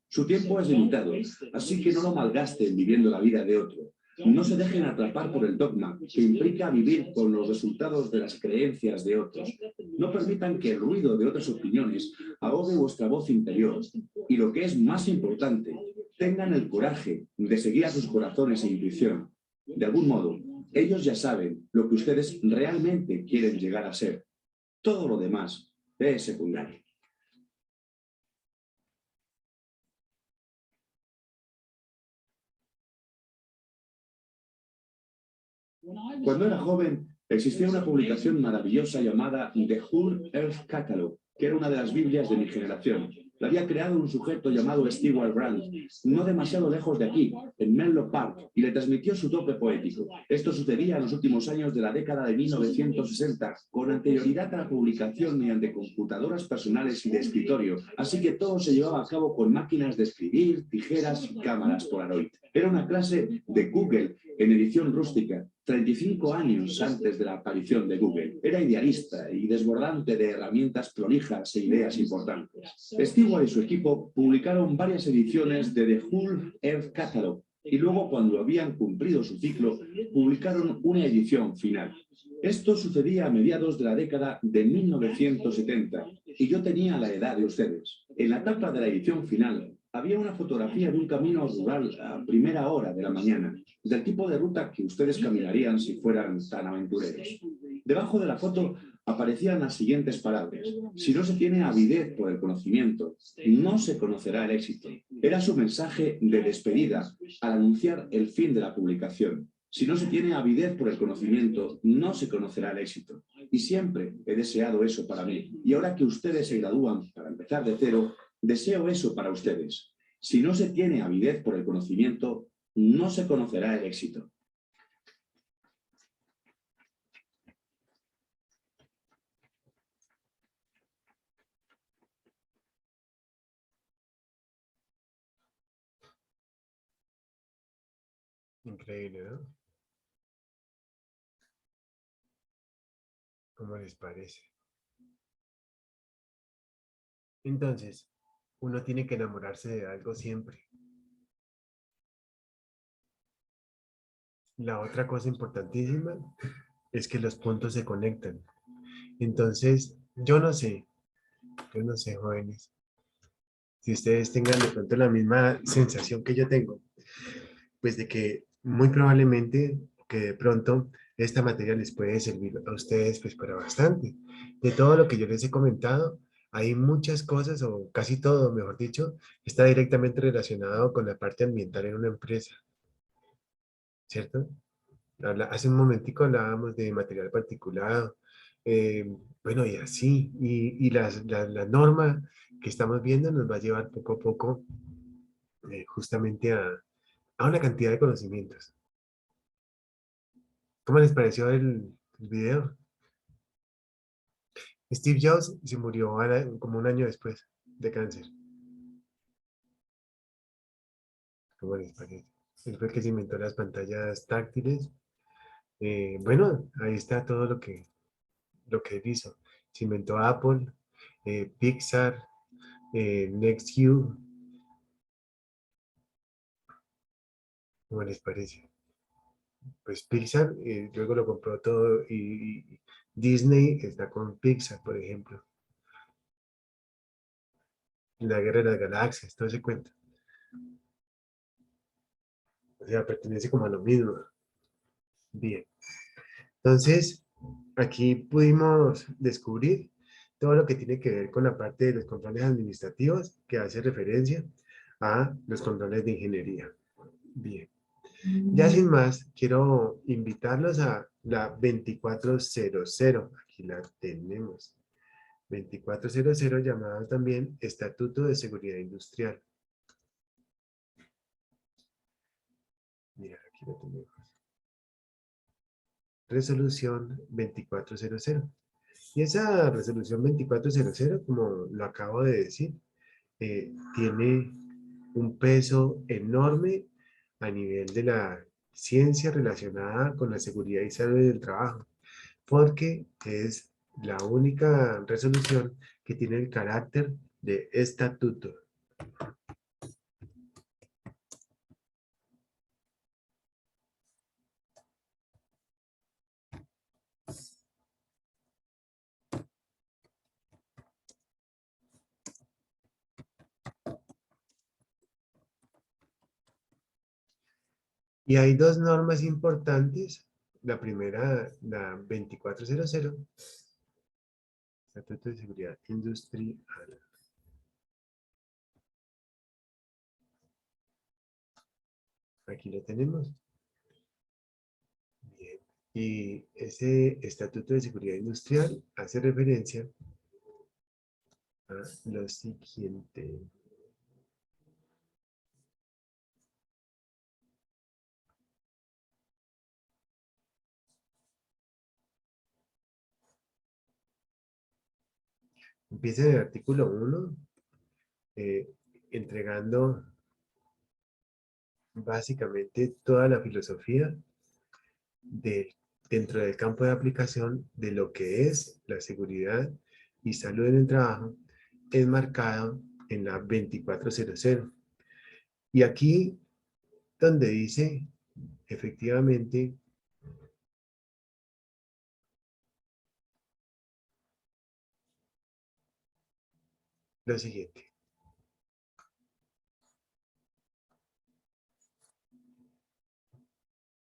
Su tiempo es limitado, así que no lo malgasten viviendo la vida de otro. No se dejen atrapar por el dogma, que implica vivir con los resultados de las creencias de otros. No permitan que el ruido de otras opiniones ahogue vuestra voz interior. Y lo que es más importante, tengan el coraje de seguir a sus corazones e intuición. De algún modo, ellos ya saben lo que ustedes realmente quieren llegar a ser. Todo lo demás es secundario. Cuando era joven, existía una publicación maravillosa llamada The Whole Earth Catalog, que era una de las Biblias de mi generación. La había creado un sujeto llamado Stewart Brand, no demasiado lejos de aquí, en Menlo Park, y le transmitió su toque poético. Esto sucedía en los últimos años de la década de 1960, con anterioridad a la publicación mediante computadoras personales y de escritorio, así que todo se llevaba a cabo con máquinas de escribir, tijeras y cámaras Polaroid. Era una clase de Google en edición rústica, 35 años antes de la aparición de Google. Era idealista y desbordante de herramientas prolijas e ideas importantes. Stewart y su equipo publicaron varias ediciones de The Whole Earth Catalog y luego, cuando habían cumplido su ciclo, publicaron una edición final. Esto sucedía a mediados de la década de 1970 y yo tenía la edad de ustedes. En la tapa de la edición final había una fotografía de un camino rural a primera hora de la mañana, del tipo de ruta que ustedes caminarían si fueran tan aventureros. Debajo de la foto aparecían las siguientes palabras: si no se tiene avidez por el conocimiento, no se conocerá el éxito. Era su mensaje de despedida al anunciar el fin de la publicación. Si no se tiene avidez por el conocimiento, no se conocerá el éxito. Y siempre he deseado eso para mí. Y ahora que ustedes se gradúan para empezar de cero, deseo eso para ustedes. Si no se tiene avidez por el conocimiento, no se conocerá el éxito. Increíble, ¿no? ¿Cómo les parece? Entonces, uno tiene que enamorarse de algo siempre. La otra cosa importantísima es que los puntos se conectan. Entonces, yo no sé, jóvenes, si ustedes tengan de pronto la misma sensación que yo tengo, pues de que muy probablemente que de pronto esta materia les puede servir a ustedes pues para bastante. De todo lo que yo les he comentado, hay muchas cosas, o casi todo, mejor dicho, está directamente relacionado con la parte ambiental en una empresa, ¿cierto? Hace un momentico hablábamos de material particulado, bueno, y así, y la norma que estamos viendo nos va a llevar poco a poco justamente a una cantidad de conocimientos. ¿Cómo les pareció el video? Steve Jobs se murió como un año después de cáncer. ¿Cómo les parece? Él fue el que se inventó las pantallas táctiles. Bueno, ahí está todo lo que él hizo. Se inventó Apple, Pixar, NextView. ¿Cómo les parece? Pues Pixar luego lo compró todo y Disney está con Pixar, por ejemplo. La Guerra de las Galaxias, todo ese cuento. O sea, pertenece como a lo mismo. Bien. Entonces, aquí pudimos descubrir todo lo que tiene que ver con la parte de los controles administrativos que hace referencia a los controles de ingeniería. Bien. Ya sin más, quiero invitarlos a la 2400. Aquí la tenemos. 2400, llamada también Estatuto de Seguridad Industrial. Mira, aquí lo tenemos. Resolución 2400. Y esa resolución 2400, como lo acabo de decir, tiene un peso enorme a nivel de la ciencia relacionada con la seguridad y salud del trabajo, porque es la única resolución que tiene el carácter de estatuto. Y hay dos normas importantes. La primera, la 2400, Estatuto de Seguridad Industrial. Aquí lo tenemos. Bien. Y ese Estatuto de Seguridad Industrial hace referencia a lo siguiente. Empieza en el artículo 1, entregando básicamente toda la filosofía dentro del campo de aplicación de lo que es la seguridad y salud en el trabajo, enmarcado en la 2400. Y aquí, donde dice, efectivamente, lo siguiente.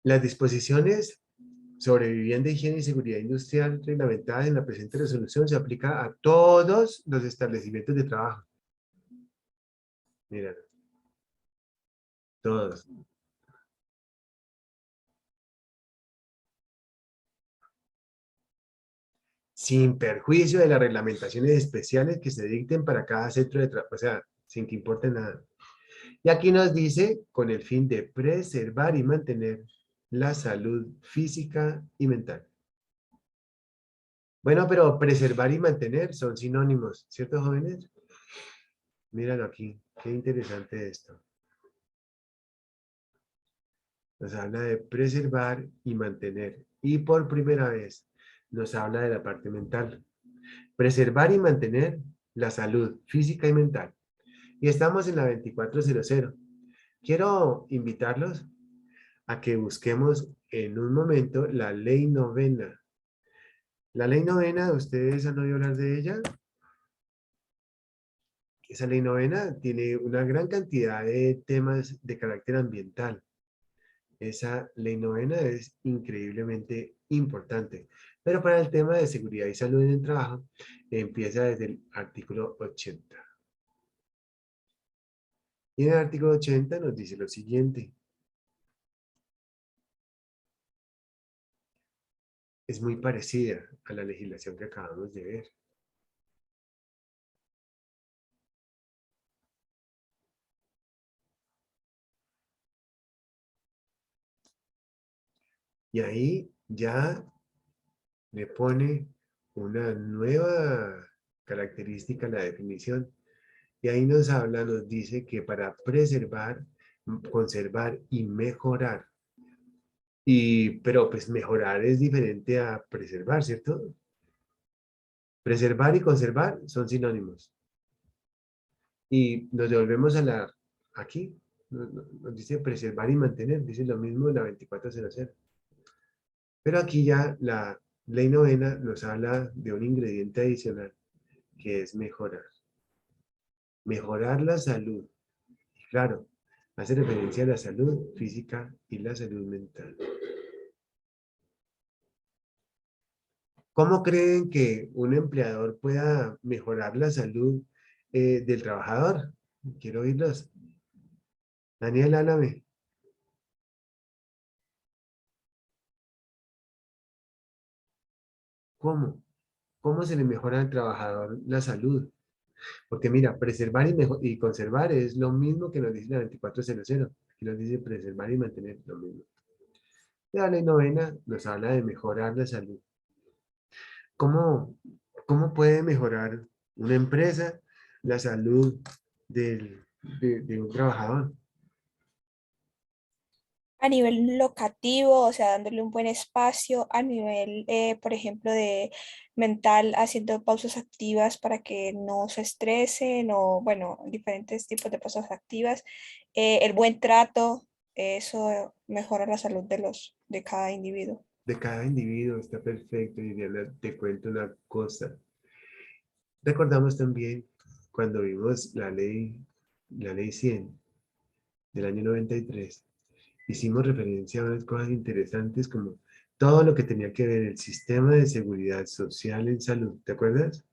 Las disposiciones sobre vivienda, higiene y seguridad industrial reglamentadas en la presente resolución se aplica a todos los establecimientos de trabajo. Mira, todos. Sin perjuicio de las reglamentaciones especiales que se dicten para cada centro de trabajo, o sea, sin que importe nada. Y aquí nos dice, con el fin de preservar y mantener la salud física y mental. Bueno, pero preservar y mantener son sinónimos, ¿cierto, jóvenes? Míralo aquí, qué interesante esto. Nos habla de preservar y mantener. Y por primera vez nos habla de la parte mental. Preservar y mantener la salud física y mental. Y estamos en la 2400. Quiero invitarlos a que busquemos en un momento la ley novena. La ley novena, ¿ustedes han oído hablar de ella? Esa ley novena tiene una gran cantidad de temas de carácter ambiental. Esa ley novena es increíblemente importante. Pero para el tema de seguridad y salud en el trabajo, empieza desde el artículo 80. Y en el artículo 80 nos dice lo siguiente. Es muy parecida a la legislación que acabamos de ver. Y ahí ya le pone una nueva característica a la definición. Y ahí nos habla, nos dice que para preservar, conservar y mejorar. Pero pues mejorar es diferente a preservar, ¿cierto? Preservar y conservar son sinónimos. Y nos devolvemos aquí, nos dice preservar y mantener, dice lo mismo en la 2400. Pero aquí ya la ley novena nos habla de un ingrediente adicional, que es mejorar. Mejorar la salud. Y claro, hace referencia a la salud física y la salud mental. ¿Cómo creen que un empleador pueda mejorar la salud del trabajador? Quiero oírlos. Daniel, háblame. ¿Cómo? ¿Cómo se le mejora al trabajador la salud? Porque mira, preservar y conservar es lo mismo que nos dice la 2400. Aquí nos dice preservar y mantener lo mismo. La ley novena nos habla de mejorar la salud. ¿Cómo puede mejorar una empresa la salud de un trabajador? A nivel locativo, o sea, dándole un buen espacio, a nivel, por ejemplo, de mental, haciendo pausas activas para que no se estresen o, bueno, diferentes tipos de pausas activas. El buen trato, eso mejora la salud de cada individuo. De cada individuo está perfecto. Y Diana, te cuento una cosa. Recordamos también cuando vimos la ley 100 del año 93. Hicimos referencia a unas cosas interesantes como todo lo que tenía que ver el sistema de seguridad social en salud. ¿Te acuerdas?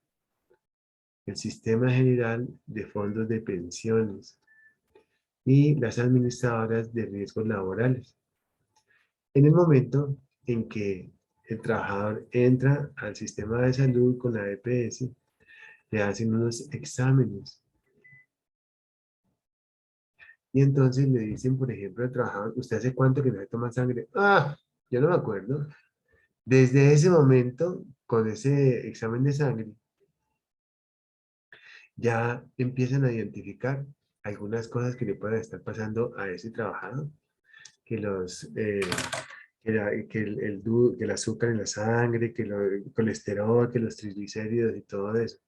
El sistema general de fondos de pensiones y las administradoras de riesgos laborales. En el momento en que el trabajador entra al sistema de salud con la EPS, le hacen unos exámenes. Y entonces le dicen, por ejemplo, al trabajador, ¿usted hace cuánto que no se toma sangre? Ah, yo no me acuerdo. Desde ese momento, con ese examen de sangre, ya empiezan a identificar algunas cosas que le puedan estar pasando a ese trabajador. Que el azúcar en la sangre, el colesterol, que los triglicéridos y todo eso.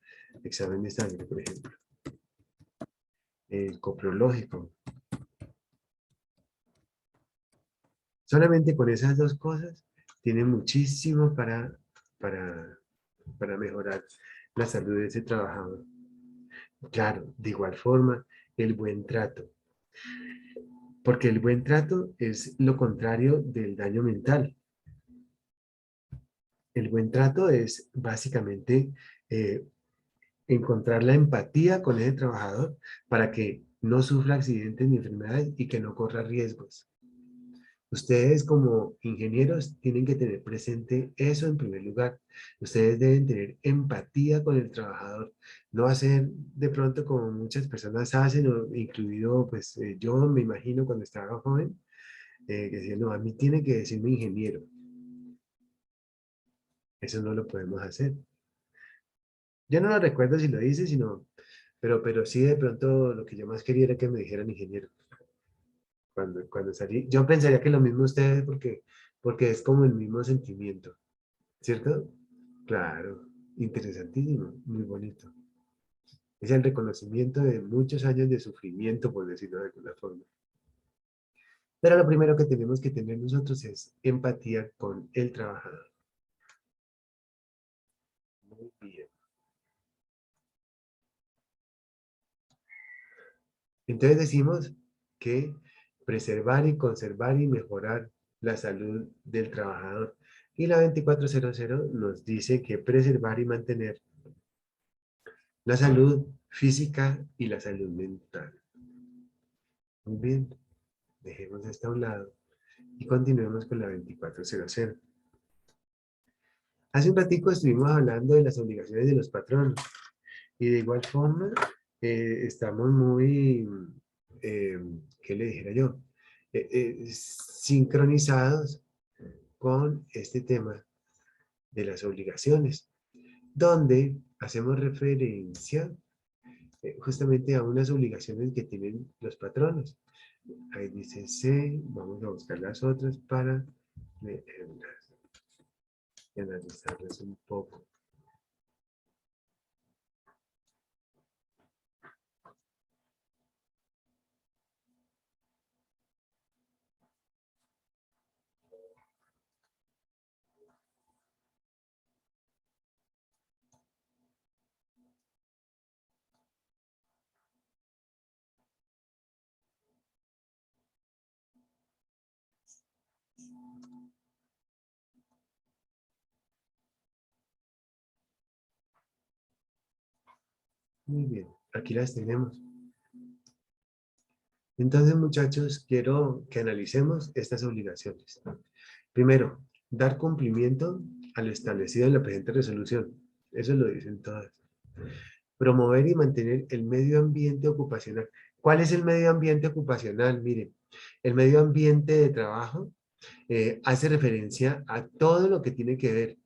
Examen de sangre, por ejemplo. El coprológico. Solamente con esas dos cosas tiene muchísimo para mejorar la salud de ese trabajador. Claro, de igual forma, el buen trato. Porque el buen trato es lo contrario del daño mental. El buen trato es básicamente encontrar la empatía con ese trabajador para que no sufra accidentes ni enfermedades y que no corra riesgos. Ustedes como ingenieros tienen que tener presente eso en primer lugar. Ustedes deben tener empatía con el trabajador. No hacer de pronto como muchas personas hacen, incluido pues yo me imagino cuando estaba joven, que decían, no, a mí tiene que decirme ingeniero. Eso no lo podemos hacer. Yo no lo recuerdo si lo hice, pero sí de pronto lo que yo más quería era que me dijeran ingeniero. Cuando salí, yo pensaría que lo mismo ustedes porque es como el mismo sentimiento, ¿cierto? Claro, interesantísimo, muy bonito. Es el reconocimiento de muchos años de sufrimiento, por decirlo de alguna forma. Pero lo primero que tenemos que tener nosotros es empatía con el trabajador. Muy bien. Entonces decimos que preservar y conservar y mejorar la salud del trabajador. Y la 2400 nos dice que preservar y mantener la salud física y la salud mental. Muy bien, dejemos esto a un lado y continuemos con la 2400. Hace un ratico estuvimos hablando de las obligaciones de los patronos y de igual forma estamos muy, ¿qué le dijera yo? Sincronizados con este tema de las obligaciones, donde hacemos referencia justamente a unas obligaciones que tienen los patronos. Ahí dice C, vamos a buscar las otras para analizarlas un poco. Muy bien, aquí las tenemos. Entonces, muchachos, quiero que analicemos estas obligaciones. Primero, dar cumplimiento a lo establecido en la presente resolución. Eso lo dicen todas. Promover y mantener el medio ambiente ocupacional. ¿Cuál es el medio ambiente ocupacional? Miren, el medio ambiente de trabajo hace referencia a todo lo que tiene que ver,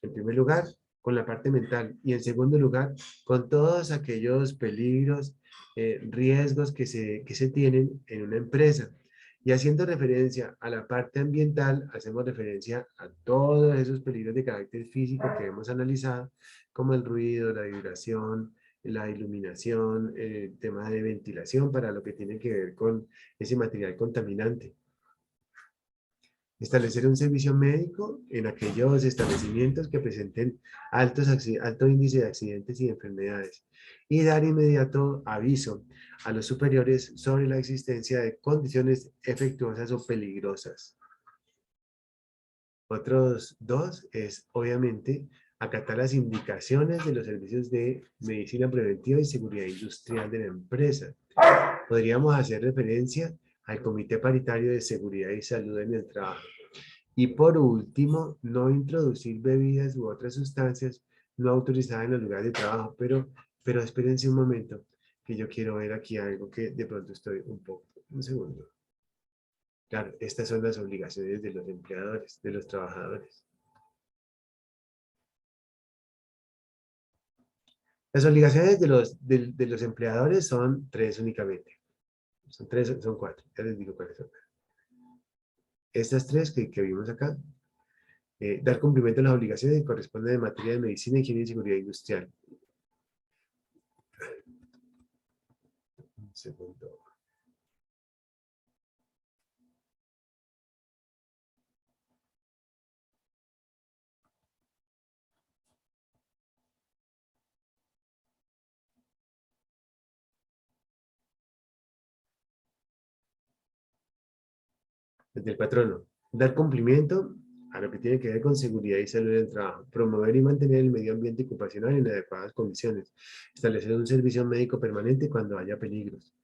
en primer lugar, con la parte mental y en segundo lugar, con todos aquellos peligros, riesgos que se tienen en una empresa. Y haciendo referencia a la parte ambiental, hacemos referencia a todos esos peligros de carácter físico que hemos analizado, como el ruido, la vibración, la iluminación, el tema de ventilación para lo que tiene que ver con ese material contaminante. Establecer un servicio médico en aquellos establecimientos que presenten alto índice de accidentes y enfermedades. Y dar inmediato aviso a los superiores sobre la existencia de condiciones efectuosas o peligrosas. Otros dos es, obviamente, acatar las indicaciones de los servicios de medicina preventiva y seguridad industrial de la empresa. Podríamos hacer referencia al Comité Paritario de Seguridad y Salud en el Trabajo. Y por último, no introducir bebidas u otras sustancias no autorizadas en el lugar de trabajo. Pero espérense un momento, que yo quiero ver aquí algo que de pronto estoy un segundo. Claro, estas son las obligaciones de los empleadores, de los trabajadores. Las obligaciones de los empleadores son tres únicamente. Son cuatro. Ya les digo cuáles son. Estas tres que vimos acá. Dar cumplimiento a las obligaciones que corresponden en materia de medicina, higiene y seguridad industrial. Un segundo. Desde el patrono. Dar cumplimiento a lo que tiene que ver con seguridad y salud del trabajo. Promover y mantener el medio ambiente ocupacional en adecuadas condiciones. Establecer un servicio médico permanente cuando haya peligros.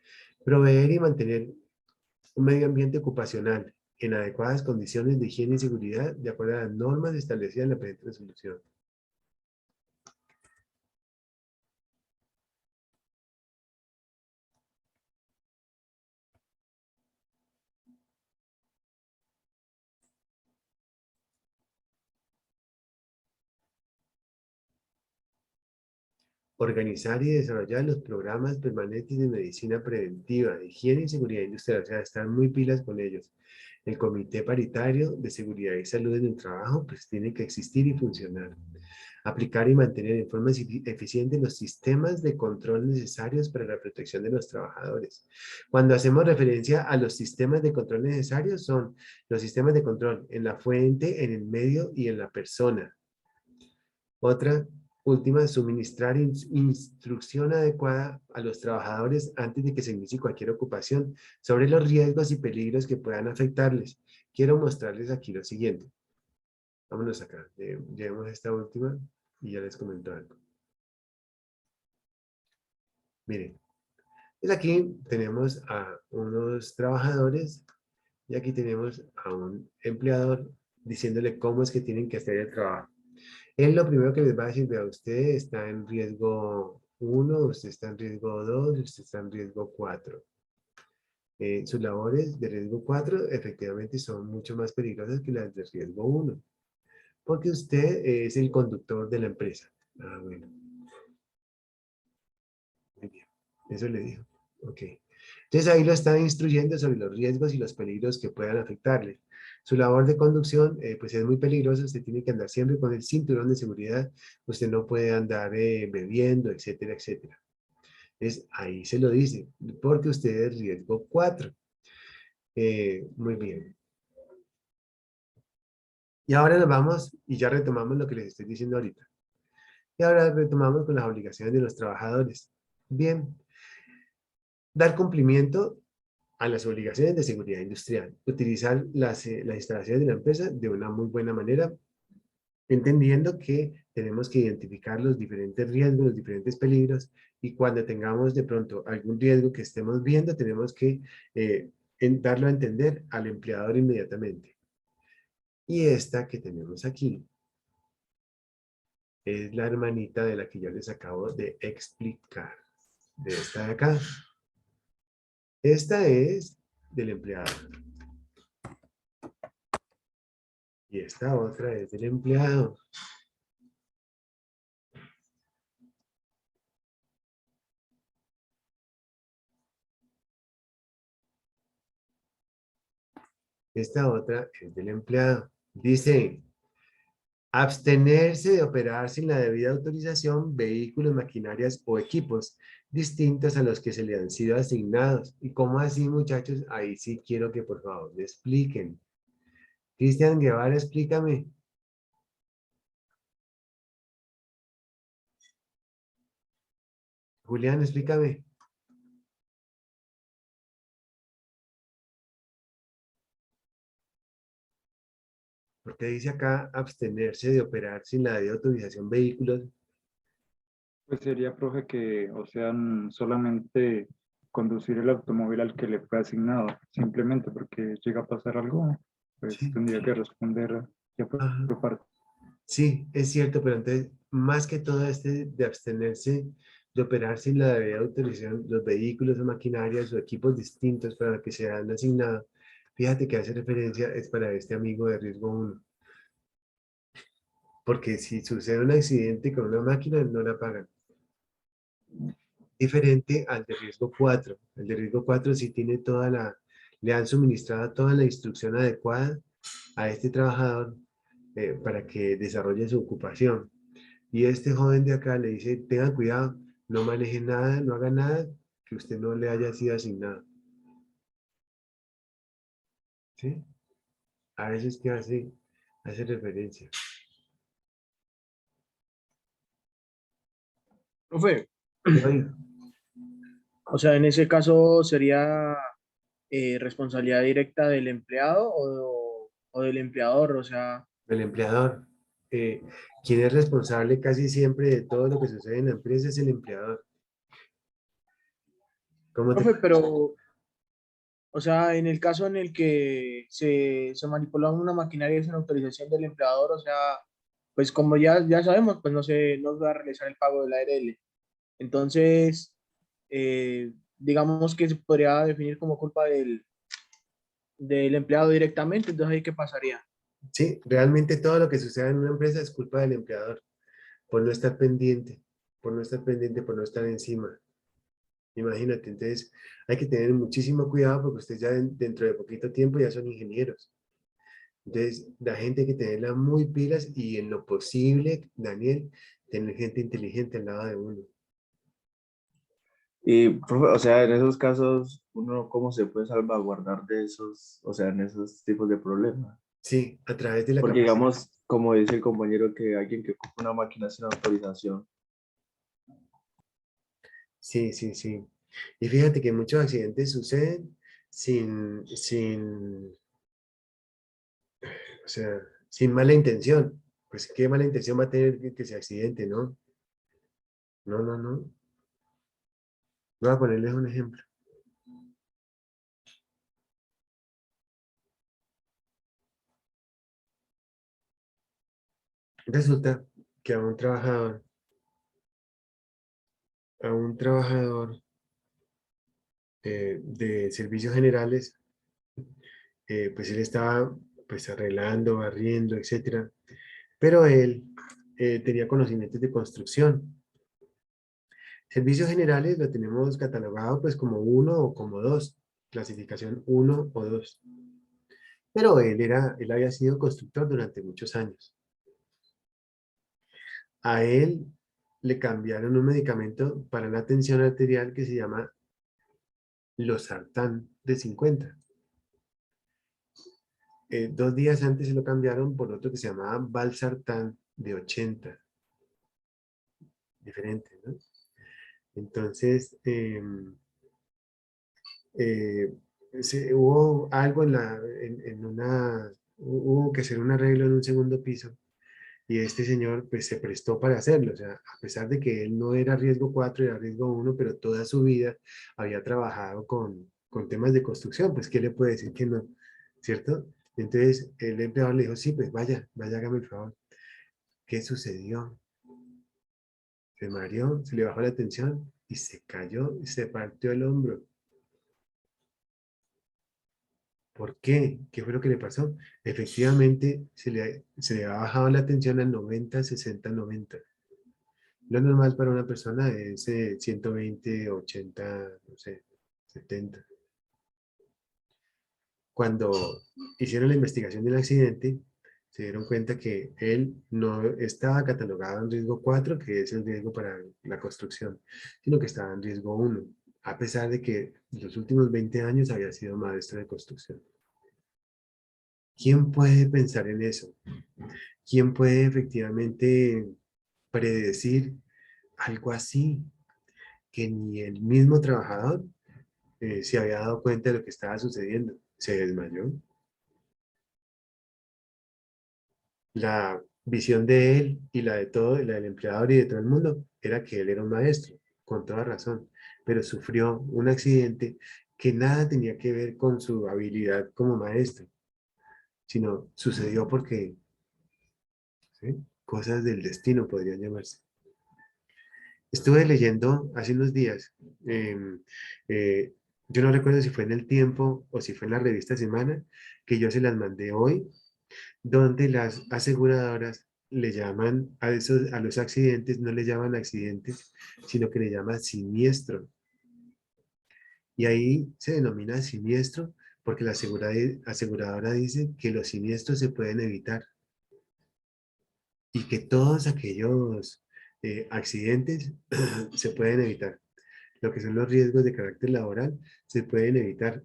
Proveer y mantener un medio ambiente ocupacional en adecuadas condiciones de higiene y seguridad de acuerdo a las normas establecidas en la presente resolución. Organizar y desarrollar los programas permanentes de medicina preventiva, de higiene y seguridad industrial, o sea, estar muy pilas con ellos. El Comité Paritario de Seguridad y Salud en el Trabajo, pues tiene que existir y funcionar. Aplicar y mantener en forma eficiente los sistemas de control necesarios para la protección de los trabajadores. Cuando hacemos referencia a los sistemas de control necesarios, son los sistemas de control en la fuente, en el medio y en la persona. Otra, última, suministrar instrucción adecuada a los trabajadores antes de que se inicie cualquier ocupación sobre los riesgos y peligros que puedan afectarles. Quiero mostrarles aquí lo siguiente. Vámonos acá, llevemos esta última y ya les comento algo. Miren, pues aquí tenemos a unos trabajadores y aquí tenemos a un empleador diciéndole cómo es que tienen que hacer el trabajo. Él lo primero que les va a decir, vea, usted está en riesgo 1, usted está en riesgo 2, usted está en riesgo 4. Sus labores de riesgo 4 efectivamente son mucho más peligrosas que las de riesgo 1. Porque usted es el conductor de la empresa. Ah, bueno. Muy bien. Eso le dijo. Ok. Entonces ahí lo está instruyendo sobre los riesgos y los peligros que puedan afectarle. Su labor de conducción, pues es muy peligrosa. Usted tiene que andar siempre con el cinturón de seguridad. Usted no puede andar bebiendo, etcétera, etcétera. Entonces ahí se lo dice. Porque usted es riesgo 4. Muy bien. Y ahora nos vamos y ya retomamos lo que les estoy diciendo ahorita. Y ahora retomamos con las obligaciones de los trabajadores. Bien, dar cumplimiento a las obligaciones de seguridad industrial. Utilizar las instalaciones de la empresa de una muy buena manera, entendiendo que tenemos que identificar los diferentes riesgos, los diferentes peligros, y cuando tengamos de pronto algún riesgo que estemos viendo, tenemos que darlo a entender al empleador inmediatamente. Y esta que tenemos aquí es la hermanita de la que yo les acabo de explicar. De esta de acá. Esta es del empleado. Y esta otra es del empleado. Esta otra es del empleado. Dice, abstenerse de operar sin la debida autorización vehículos, maquinarias o equipos distintos a los que se le han sido asignados. ¿Y cómo así, muchachos? Ahí sí quiero que por favor me expliquen. Cristian Guevara, explícame. Julián, explícame. Porque dice acá abstenerse de operar sin la debida autorización vehículos. Pues sería, profe, que, o sea, solamente conducir el automóvil al que le fue asignado, simplemente porque llega a pasar algo, pues Sí. tendría que responder ya por su parte. Sí, es cierto, pero entonces, más que todo de abstenerse de operar sin la debida autorización, los vehículos o maquinarias o equipos distintos para los que se han asignado, fíjate que hace referencia es para este amigo de riesgo 1. Porque si sucede un accidente con una máquina, no la pagan. Diferente al de riesgo 4. El de riesgo 4 sí tiene le han suministrado toda la instrucción adecuada a este trabajador para que desarrolle su ocupación. Y este joven de acá le dice, tengan cuidado, no maneje nada, no haga nada que usted no le haya sido asignado. ¿Sí? A eso es que hace referencia. Profe, Oiga, o sea, en ese caso sería responsabilidad directa del empleado o del empleador, o sea, el empleador, quien es responsable casi siempre de todo lo que sucede en la empresa es el empleador. ¿Cómo te profe, pero, o sea, en el caso en el que se manipula una maquinaria sin autorización del empleador, o sea, pues como ya sabemos, pues no se va a realizar el pago del ARL. Entonces, digamos que se podría definir como culpa del empleado directamente, entonces ahí qué pasaría. Sí, realmente todo lo que sucede en una empresa es culpa del empleador, por no estar pendiente, por no estar pendiente, por no estar encima. Imagínate, entonces hay que tener muchísimo cuidado porque ustedes ya dentro de poquito tiempo ya son ingenieros. Entonces, la gente hay que tenerla muy pilas y en lo posible, Daniel, tener gente inteligente al lado de uno. Y, profe, o sea, en esos casos, uno cómo se puede salvaguardar de esos, o sea, en esos tipos de problemas. Sí, a través de la Porque capacidad. digamos, como dice el compañero, que alguien que ocupa una máquina sin autorización. Sí, sí, sí. Y fíjate que muchos accidentes suceden o sea, sin mala intención. Pues qué mala intención va a tener que se accidente, ¿no? No, no, no. Voy a ponerles un ejemplo. Resulta que a un trabajador de servicios generales, pues él estaba pues arreglando, barriendo, etcétera. Pero él tenía conocimientos de construcción. Servicios generales lo tenemos catalogado pues como uno o como dos, clasificación uno o dos. Pero él había sido constructor durante muchos años. A él le cambiaron un medicamento para la tensión arterial que se llama losartán de 50. 2 días antes se lo cambiaron por otro que se llamaba valsartán de 80. Diferente, ¿no? Entonces, hubo algo hubo que hacer un arreglo en un segundo piso y este señor pues se prestó para hacerlo, o sea, a pesar de que él no era riesgo 4, era riesgo 1, pero toda su vida había trabajado con temas de construcción, pues ¿qué le puede decir que no? ¿Cierto? Entonces el empleador le dijo, sí, pues vaya, hágame el favor. ¿Qué sucedió? Se mareó, se le bajó la tensión y se cayó y se partió el hombro. ¿Por qué? ¿Qué fue lo que le pasó? Efectivamente, se le ha bajado la tensión a 90, 60, 90. Lo normal para una persona es 120, 80, no sé, 70. Cuando hicieron la investigación del accidente, se dieron cuenta que él no estaba catalogado en riesgo 4, que es el riesgo para la construcción, sino que estaba en riesgo 1, a pesar de que en los últimos 20 años había sido maestro de construcción. ¿Quién puede pensar en eso? ¿Quién puede efectivamente predecir algo así? Que ni el mismo trabajador se había dado cuenta de lo que estaba sucediendo. Se desmayó. La visión de él y la de todo, la del empleador y de todo el mundo, era que él era un maestro, con toda razón, pero sufrió un accidente que nada tenía que ver con su habilidad como maestro, sino sucedió porque, ¿sí? Cosas del destino podrían llamarse. Estuve leyendo hace unos días, em, eh, yo no recuerdo si fue en El Tiempo o si fue en la revista Semana, que yo se las mandé hoy, donde las aseguradoras le llaman a los accidentes, no le llaman accidentes, sino que le llaman siniestro. Y ahí se denomina siniestro porque la aseguradora dice que los siniestros se pueden evitar y que todos aquellos accidentes se pueden evitar. Lo que son los riesgos de carácter laboral se pueden evitar.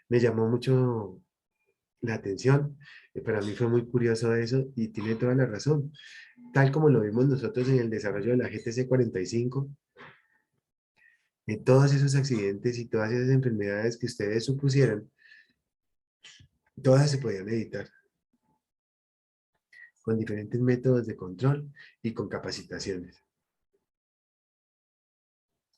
Me llamó mucho la atención. Para mí fue muy curioso eso y tiene toda la razón. Tal como lo vimos nosotros en el desarrollo de la GTC 45, en todos esos accidentes y todas esas enfermedades que ustedes supusieran, todas se podían evitar con diferentes métodos de control y con capacitaciones.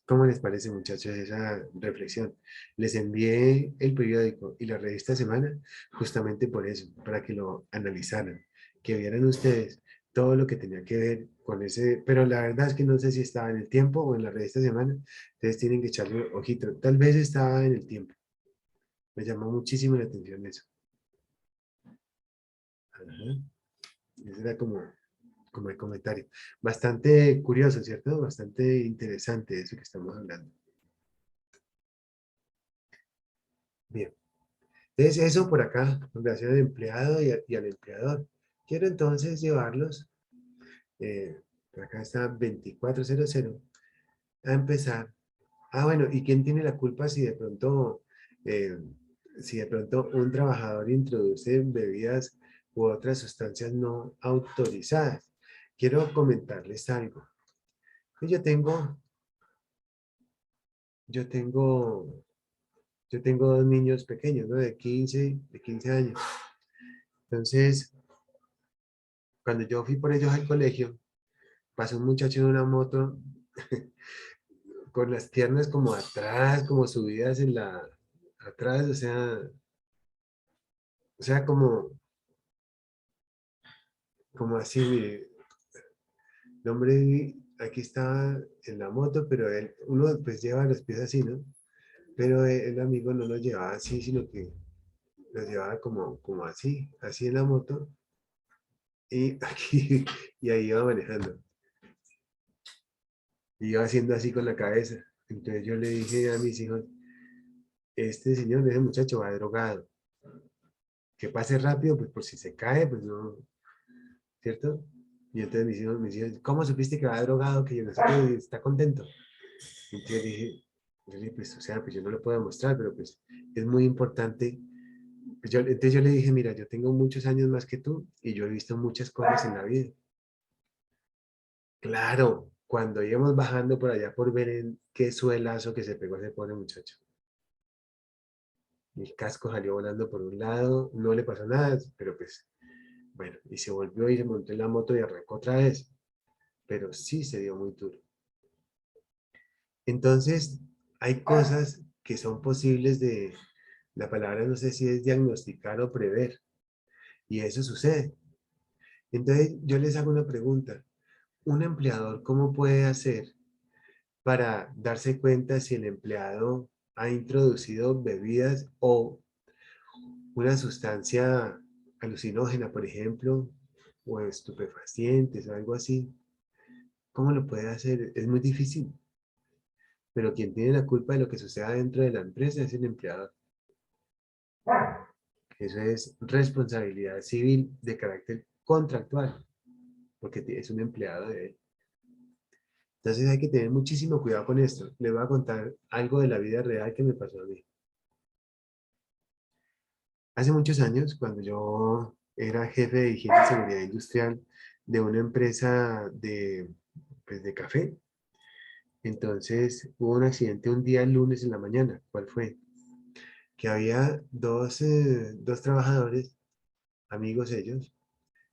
¿Cómo les parece, muchachos, esa reflexión? Les envié el periódico y la revista Semana justamente por eso, para que lo analizaran, que vieran ustedes todo lo que tenía que ver con ese, pero la verdad es que no sé si estaba en El Tiempo o en la revista Semana, ustedes tienen que echarle un ojito, tal vez estaba en El Tiempo. Me llamó muchísimo la atención eso. Ajá. Ese era como el comentario. Bastante curioso, ¿cierto? Bastante interesante eso que estamos hablando. Bien. Entonces, eso por acá, en relación al empleado y al empleador. Quiero entonces llevarlos, por acá está 2400, a empezar. Ah, bueno, ¿y quién tiene la culpa eh, si de pronto un trabajador introduce bebidas u otras sustancias no autorizadas? Quiero comentarles algo. Yo tengo, yo tengo, yo tengo dos niños pequeños, ¿no? De 15 años. Entonces, cuando yo fui por ellos al colegio, pasó un muchacho en una moto con las piernas como atrás, como subidas atrás, o sea, como así, mire, el hombre aquí estaba en la moto, pero uno pues lleva los pies así, ¿no? Pero el amigo no los llevaba así, sino que los llevaba como así en la moto, y aquí, y ahí iba manejando. Y iba haciendo así con la cabeza. Entonces yo le dije a mis hijos, este señor, ese muchacho va drogado. Que pase rápido, pues por si se cae, pues no, ¿cierto? Y entonces mis hijos, ¿cómo supiste que va drogado? Que yo no sé qué, está contento. Entonces yo dije, pues, o sea, pues yo no lo puedo demostrar, pero pues es muy importante. Pues entonces yo le dije, mira, yo tengo muchos años más que tú y yo he visto muchas cosas en la vida. Claro, cuando íbamos bajando por allá por ver en qué suelazo que se pegó ese pobre muchacho. El casco salió volando por un lado, no le pasó nada, pero pues, bueno, y se volvió y se montó en la moto y arrancó otra vez. Pero sí se dio muy duro. Entonces, hay cosas que son posibles la palabra no sé si es diagnosticar o prever, y eso sucede. Entonces, yo les hago una pregunta. ¿Un empleador cómo puede hacer para darse cuenta si el empleado ha introducido bebidas o una sustancia alucinógena, por ejemplo, o estupefacientes o algo así? ¿Cómo lo puede hacer? Es muy difícil. Pero quien tiene la culpa de lo que suceda dentro de la empresa es el empleador. Eso es responsabilidad civil de carácter contractual, porque es un empleado de él. Entonces hay que tener muchísimo cuidado con esto. Le voy a contar algo de la vida real que me pasó a mí. Hace muchos años, cuando yo era jefe de higiene y seguridad industrial de una empresa pues, de café, entonces hubo un accidente un día el lunes en la mañana. ¿Cuál fue? Que había dos trabajadores, amigos ellos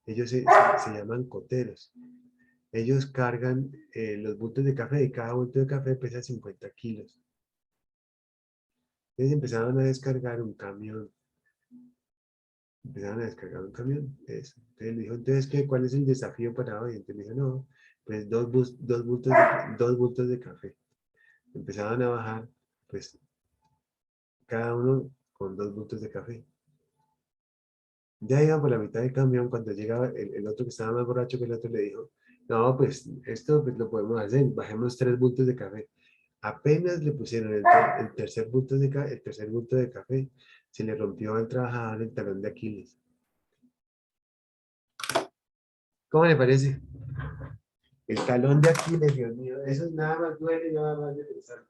se llaman coteros. Ellos cargan los bultos de café y cada bulto de café pesa 50 kilos. Entonces empezaron a descargar un camión. Eso. Entonces le dijo, entonces, ¿cuál es el desafío para hoy? Entonces le dijo, no, pues dos bultos de café. Empezaban a bajar, pues, cada uno con 2 bultos de café. Ya iban por la mitad del camión cuando llegaba el otro que estaba más borracho que el otro le dijo, no, pues esto pues, lo podemos hacer, bajemos 3 bultos de café. Apenas le pusieron el tercer bulto de café, se le rompió al trabajador el talón de Aquiles. ¿Cómo le parece? El talón de Aquiles, Dios mío, eso es nada más duele, nada más de pensar.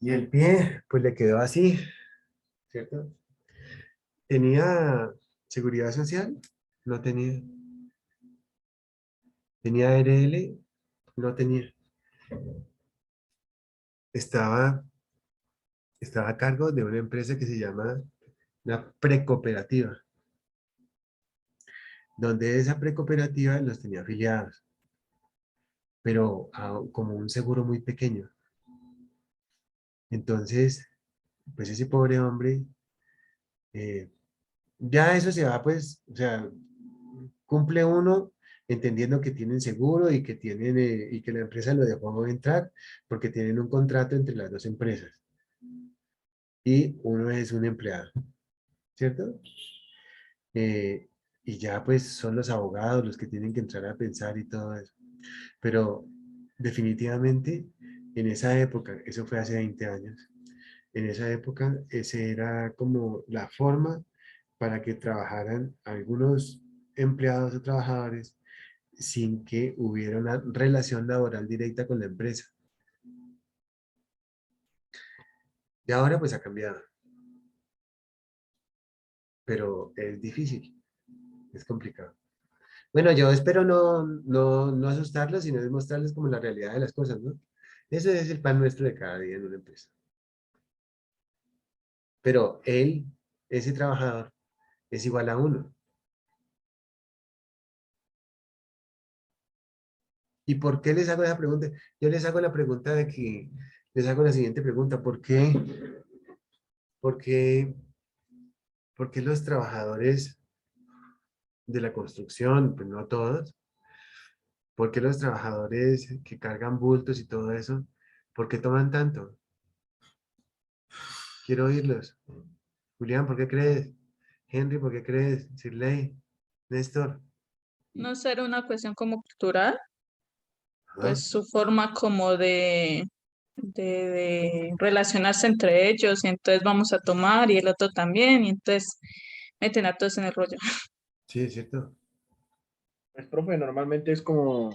Y el pie, pues le quedó así, ¿cierto? ¿Tenía seguridad social? No tenía. ¿Tenía ARL? No tenía. Estaba a cargo de una empresa que se llama una precooperativa, donde esa precooperativa los tenía afiliados, pero como un seguro muy pequeño. Entonces, pues ese pobre hombre, eh, ya eso se va, pues, o sea, cumple uno entendiendo que tienen seguro y que y que la empresa lo dejó entrar porque tienen un contrato entre las dos empresas y uno es un empleado, ¿cierto? y ya pues son los abogados los que tienen que entrar a pensar y todo eso. Pero definitivamente en esa época, eso fue hace 20 años, en esa época ese era como la forma para que trabajaran algunos empleados o trabajadores sin que hubiera una relación laboral directa con la empresa. Y ahora pues ha cambiado, pero es difícil, es complicado. Bueno, yo espero no asustarlos, sino mostrarles como la realidad de las cosas, ¿no? Ese es el pan nuestro de cada día en una empresa. Pero él, ese trabajador, es igual a uno. ¿Y por qué les hago esa pregunta? Yo les hago la pregunta de que, les hago la siguiente pregunta. ¿Por qué? ¿Por qué? ¿Por qué los trabajadores de la construcción, pues no todos, por qué los trabajadores que cargan bultos y todo eso, por qué toman tanto? Quiero oírlos. Julián, ¿por qué crees? Henry, ¿por qué crees? Sirley, Néstor. No será una cuestión como cultural, Ajá. pues su forma como de relacionarse entre ellos, y entonces vamos a tomar y el otro también, y entonces meten a todos en el rollo. Sí, es cierto. Pues, profe, normalmente es como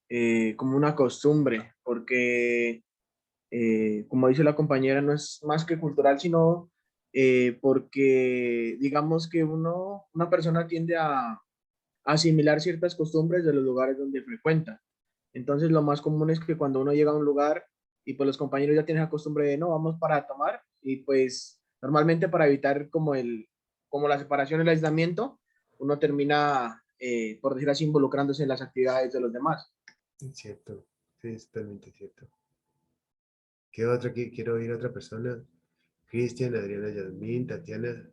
una costumbre, porque, como dice la compañera, no es más que cultural, sino porque digamos que una persona tiende a asimilar ciertas costumbres de los lugares donde frecuenta. Entonces, lo más común es que cuando uno llega a un lugar y pues los compañeros ya tienen la costumbre de no, vamos para tomar, y pues normalmente para evitar como la separación, el aislamiento, uno termina, por decir así, involucrándose en las actividades de los demás. Es cierto. Sí, es totalmente cierto. ¿Qué otro aquí? Quiero oír a otra persona. Cristian, Adriana, Yasmín, Tatiana,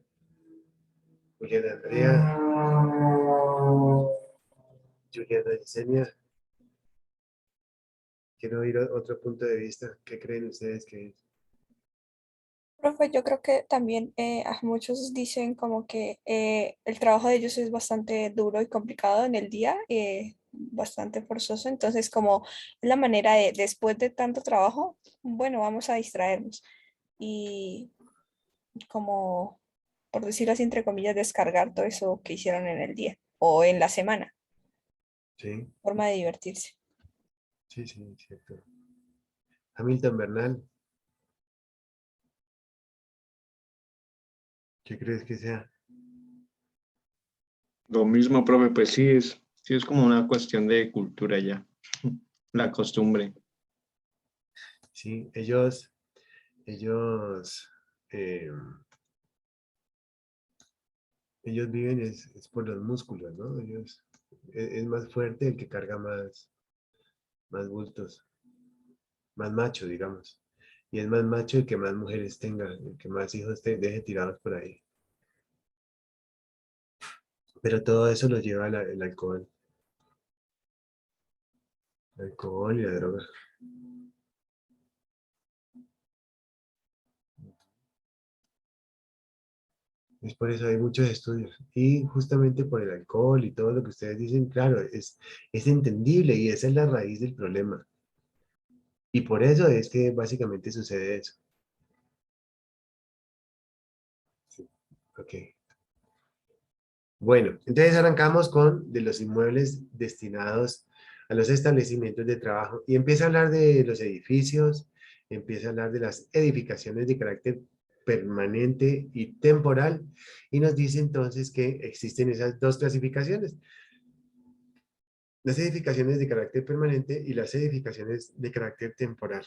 Juliana, Andrea, Juliana, Yesenia. Quiero oír otro punto de vista. ¿Qué creen ustedes que es? Profe, yo creo que también a muchos dicen como que el trabajo de ellos es bastante duro y complicado en el día, bastante forzoso. Entonces, como es la manera de, después de tanto trabajo, bueno, vamos a distraernos y como, por decirlo así, entre comillas, descargar todo eso que hicieron en el día o en la semana, Sí, forma de divertirse. sí, sí, es cierto. Hamilton Bernal, ¿qué crees que sea? Lo mismo, profe, pues sí es como una cuestión de cultura ya, la costumbre. Sí, ellos, eh, ellos viven es por los músculos, ¿no? Es más fuerte el que carga más bultos, más macho, digamos. Y es más macho el que más mujeres tenga, el que más hijos deje tirados por ahí. Pero todo eso lo lleva el alcohol y la droga. Es por eso hay muchos estudios. Y justamente por el alcohol y todo lo que ustedes dicen, claro, es entendible y esa es la raíz del problema. Y por eso es que básicamente sucede eso. Sí, ok. Bueno, entonces arrancamos con de los inmuebles destinados a los establecimientos de trabajo y empieza a hablar de los edificios, empieza a hablar de las edificaciones de carácter permanente y temporal y nos dice entonces que existen esas dos clasificaciones, las edificaciones de carácter permanente y las edificaciones de carácter temporal,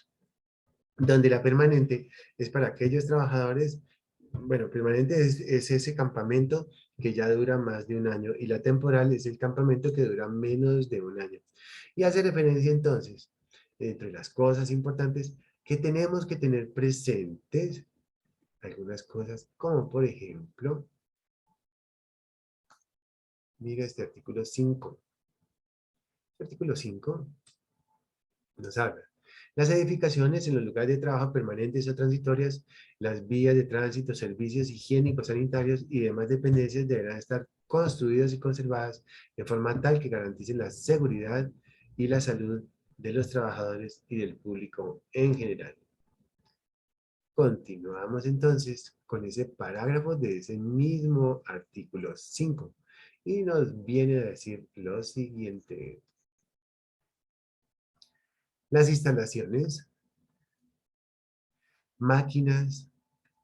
donde la permanente es para aquellos trabajadores. Bueno, permanente es ese campamento que ya dura más de un año y la temporal es el campamento que dura menos de un año. Y hace referencia entonces, entre las cosas importantes, que tenemos que tener presentes algunas cosas, como por ejemplo, mira este artículo 5. Este artículo 5 nos habla. Las edificaciones en los lugares de trabajo permanentes o transitorias, las vías de tránsito, servicios higiénicos, sanitarios y demás dependencias deberán estar construidos y conservados de forma tal que garanticen la seguridad y la salud de los trabajadores y del público en general. Continuamos entonces con ese parágrafo de ese mismo artículo 5 y nos viene a decir lo siguiente. Las instalaciones, máquinas,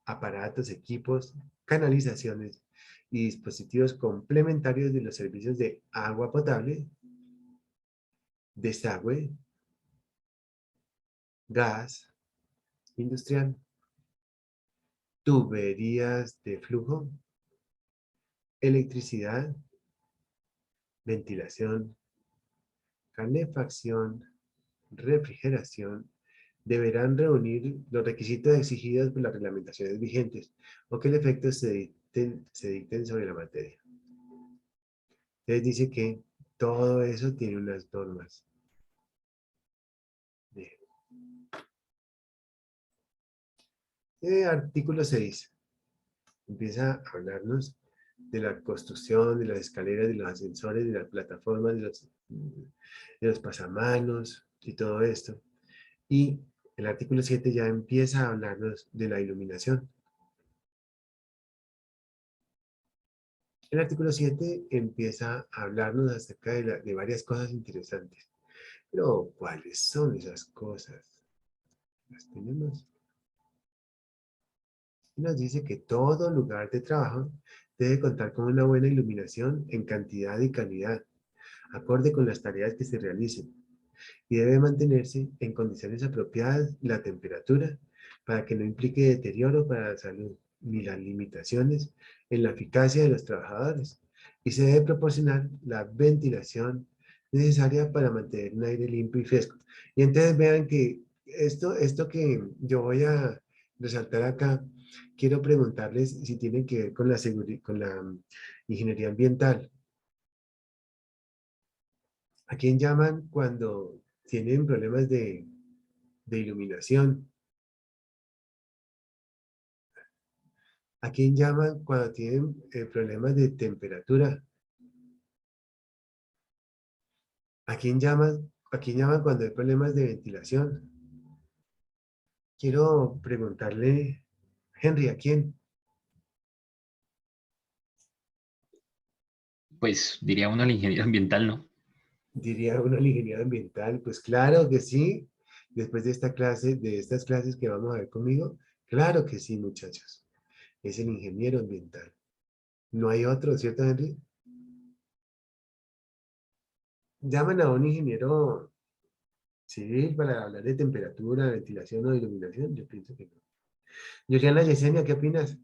aparatos, equipos, canalizaciones y dispositivos complementarios de los servicios de agua potable, desagüe, gas industrial, tuberías de flujo, electricidad, ventilación, calefacción, refrigeración, deberán reunir los requisitos exigidos por las reglamentaciones vigentes o que el efecto se dicten sobre la materia. Entonces dice que todo eso tiene unas normas. Bien. Artículo 6. Empieza a hablarnos de la construcción, de las escaleras, de los ascensores, de las plataformas, de los pasamanos y todo esto. Y el artículo 7 ya empieza a hablarnos de la iluminación. El artículo 7 empieza a hablarnos acerca de varias cosas interesantes. Pero, ¿cuáles son esas cosas? Las tenemos. Y nos dice que todo lugar de trabajo debe contar con una buena iluminación en cantidad y calidad, acorde con las tareas que se realicen, y debe mantenerse en condiciones apropiadas la temperatura para que no implique deterioro para la salud ni las limitaciones en la eficacia de los trabajadores, y se debe proporcionar la ventilación necesaria para mantener un aire limpio y fresco. Y entonces vean que esto que yo voy a resaltar acá, quiero preguntarles si tienen que ver con la ingeniería ambiental. ¿A quién llaman cuando tienen problemas de iluminación? ¿A quién llaman cuando tienen problemas de temperatura? ¿A quién llaman cuando hay problemas de ventilación? Quiero preguntarle, Henry, ¿a quién? Pues diría uno al ingeniero ambiental, ¿no? Diría uno el ingeniero ambiental. Pues claro que sí. Después de esta clase, de estas clases que vamos a ver conmigo, claro que sí, muchachos. Es el ingeniero ambiental. No hay otro, ¿cierto, Henry? Llaman a un ingeniero civil para hablar de temperatura, ventilación o iluminación. Yo pienso que no. Juliana Yesenia, ¿qué opinas?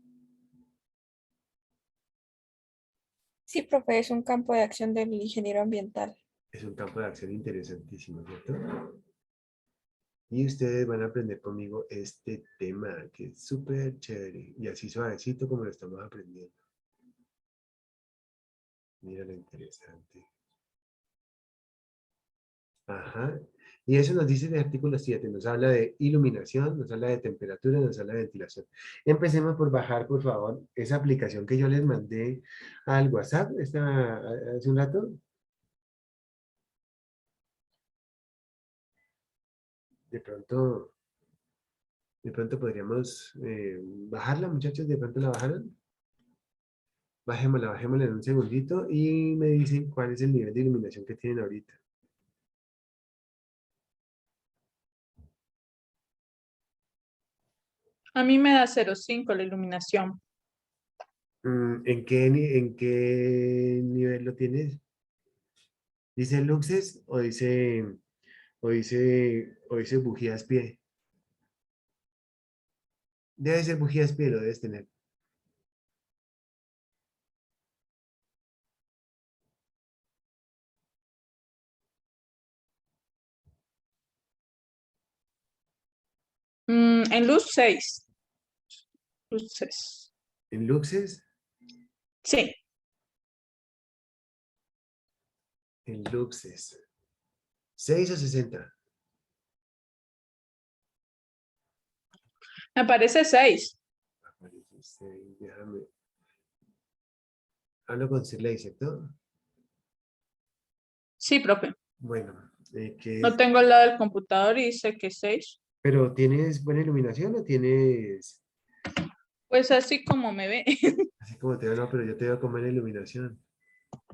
Sí, profe, es un campo de acción del ingeniero ambiental. Es un campo de acción interesantísimo, ¿cierto? Y ustedes van a aprender conmigo este tema que es súper chévere y así suavecito como lo estamos aprendiendo. Mira lo interesante. Ajá. Y eso nos dice el artículo 7, nos habla de iluminación, nos habla de temperatura, nos habla de ventilación. Empecemos por bajar, por favor, esa aplicación que yo les mandé al WhatsApp hace un rato. De pronto podríamos bajarla, muchachos, de pronto la bajaron. Bajémosla en un segundito y me dicen cuál es el nivel de iluminación que tienen ahorita. A mí me da 0,5 la iluminación. ¿En qué nivel lo tienes? ¿Dice luxes o dice bujías pie? Debe ser bujías pie, lo debes tener. En luz 6. Luces. ¿En luxes? Sí. En luxes. ¿6 o 60? Me parece 6. Aparece 6, déjame. Hablo con Sirley, ¿cierto? Sí, profe. Bueno, ¿qué No es? tengo al lado del computador y dice que 6. ¿Pero tienes buena iluminación o tienes, Pues así como me ve. así como te veo, no, pero yo te veo con buena iluminación?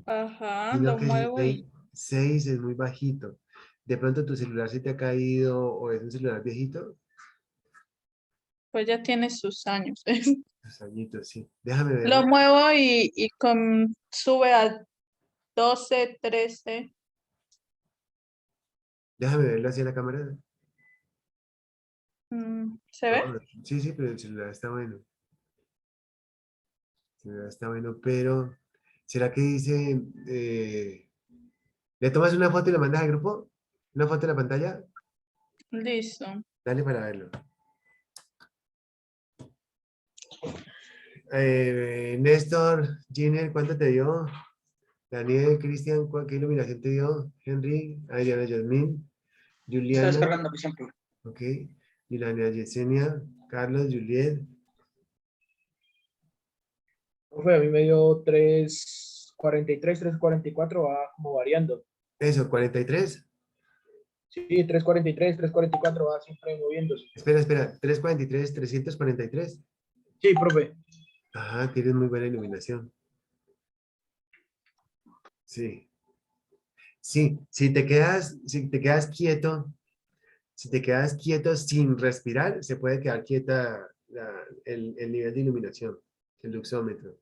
Ajá, Sino lo que muevo y 6 es muy bajito. De pronto tu celular se te ha caído o es un celular viejito. pues ya tiene sus años. Los añitos, sí. Déjame Lo verlo. muevo y sube a 12, 13. Déjame verlo hacia la cámara. ¿Se ve? No, sí, sí, pero el celular está bueno. El celular está bueno, pero ¿será que dice, le tomas una foto y la mandas al grupo? ¿Una foto de la pantalla? Listo. Dale para verlo. Néstor, Giner, ¿cuánto te dio? Daniel, Cristian, ¿qué iluminación te dio? Henry, Adriana, Yasmín, Está Juliana, descargando, por ejemplo. ok, Milania, Yesenia, Carlos, Juliet, Profe, a mí me dio 3:43, 3:44, va como variando. eso, 43. Sí, 3:43, 3:44, va siempre moviéndose. Espera, 343, 343. Sí, profe. Ajá, tienes muy buena iluminación. Sí. Sí, si te quedas quieto, si te quedas quieto sin respirar, se puede quedar quieta el nivel de iluminación, el luxómetro.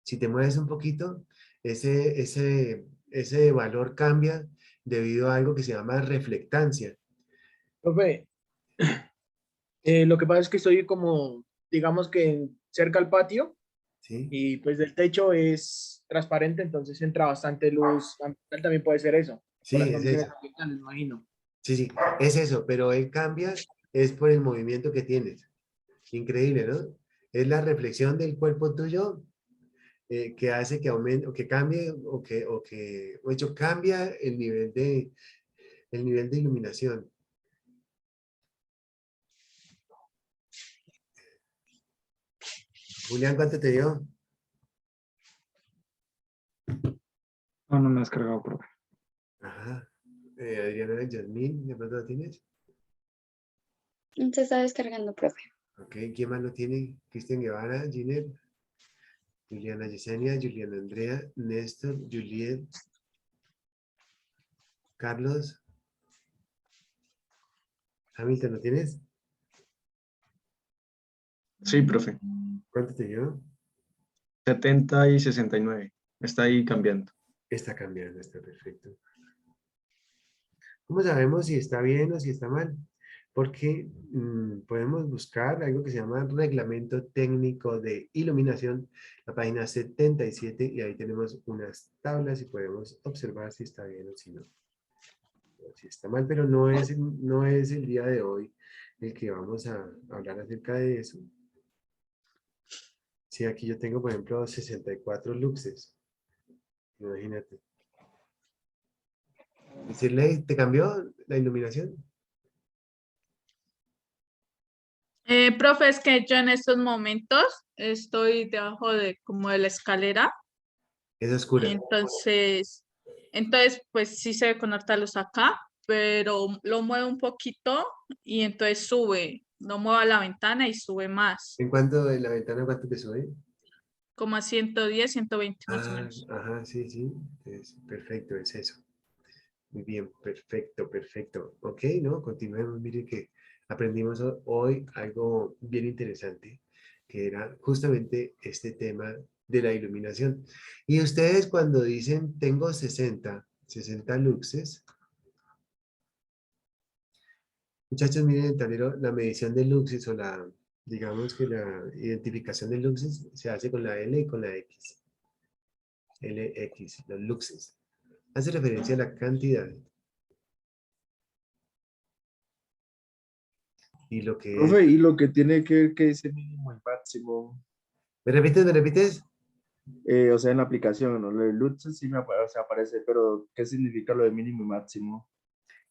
Si te mueves un poquito, ese valor cambia debido a algo que se llama reflectancia. Profe, lo que pasa es que estoy como, digamos que cerca al patio ¿Sí? y pues del techo es transparente, entonces entra bastante luz ambiental, también puede ser eso, Sí, por las es condiciones eso. ambientales, me imagino. Sí, sí, es eso, pero él cambia, es por el movimiento que tienes. Increíble, ¿no? Es la reflexión del cuerpo tuyo que hace que aumente, o que cambie, o hecho, cambia el nivel de iluminación. Julián, ¿cuánto te dio? No, no me he descargado, profe. Ajá. Adriana, Yasmín, ¿de pronto lo tienes? Se está descargando, profe. Ok, ¿quién más lo tiene? Cristian Guevara, Giner, Juliana Yesenia, Juliana Andrea, Néstor, Juliet, Carlos, Hamilton, ¿lo tienes? Sí, profe. ¿Cuánto te dio? 70 y 69. Está ahí cambiando. Está cambiando, está perfecto. ¿Cómo sabemos si está bien o si está mal? Porque podemos buscar algo que se llama Reglamento Técnico de Iluminación, la página 77, y ahí tenemos unas tablas y podemos observar si está bien o si no. O si está mal, pero no es el día de hoy el que vamos a hablar acerca de eso. Sí, aquí yo tengo, por ejemplo, 64 luxes. Imagínate. Decirle, ¿te cambió la iluminación? Profe, es que yo en estos momentos estoy debajo de como de la escalera, Es oscura. entonces pues sí se ve con harta luz acá, pero lo muevo un poquito y entonces sube, lo muevo a la ventana y sube más, ¿En cuánto de la ventana, cuánto te sube? como a 110, 120 más o Ah, menos. ajá, sí, sí. Perfecto, es eso. Muy bien, perfecto, perfecto. Ok, ¿no? Continuemos. Mire que aprendimos hoy algo bien interesante, que era justamente este tema de la iluminación. Y ustedes cuando dicen tengo 60 luxes, muchachos, miren el tablero, la medición de luxes o digamos que la identificación de luxes se hace con la L y con la X. LX, los luxes. Hace referencia a la cantidad. Y lo que es. Profe, y lo que tiene que ver que dice mínimo y máximo, ¿Me repites? ¿Me repites? o sea, en la aplicación, ¿no? Lo de luces sí o sea, aparece, pero ¿qué significa lo de mínimo y máximo?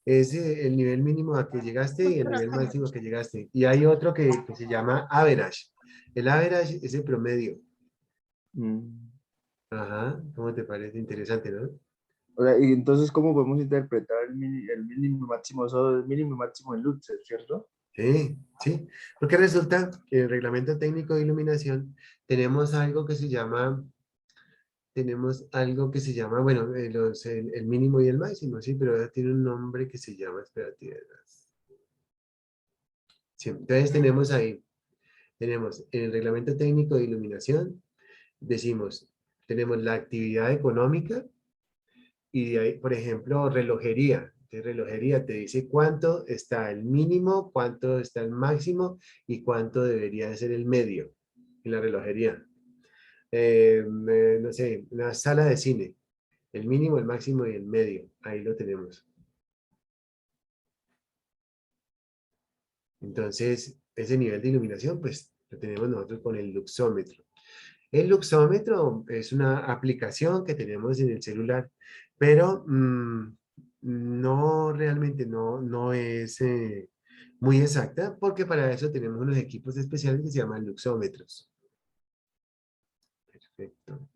Es el nivel mínimo a que llegaste y el nivel máximo a que llegaste. Y hay otro que se llama average. El average es el promedio. Mm. Ajá, ¿cómo te parece? Interesante, ¿no? O sea, y entonces, ¿cómo podemos interpretar el mínimo y máximo? Eso es mínimo y máximo en luces, ¿cierto? Sí, sí, porque resulta que en el reglamento técnico de iluminación tenemos algo que se llama, bueno, el mínimo y el máximo, sí, pero ahora tiene un nombre que se llama, espérate, sí, entonces tenemos en el reglamento técnico de iluminación, decimos, tenemos la actividad económica y de ahí, por ejemplo, relojería. De relojería te dice cuánto está el mínimo, cuánto está el máximo y cuánto debería de ser el medio en la relojería. No sé, una sala de cine, el mínimo, el máximo y el medio, ahí lo tenemos. Entonces, ese nivel de iluminación, pues lo tenemos nosotros con el luxómetro. El luxómetro es una aplicación que tenemos en el celular, pero no realmente no es muy exacta, porque para eso tenemos unos equipos especiales que se llaman luxómetros. Perfecto.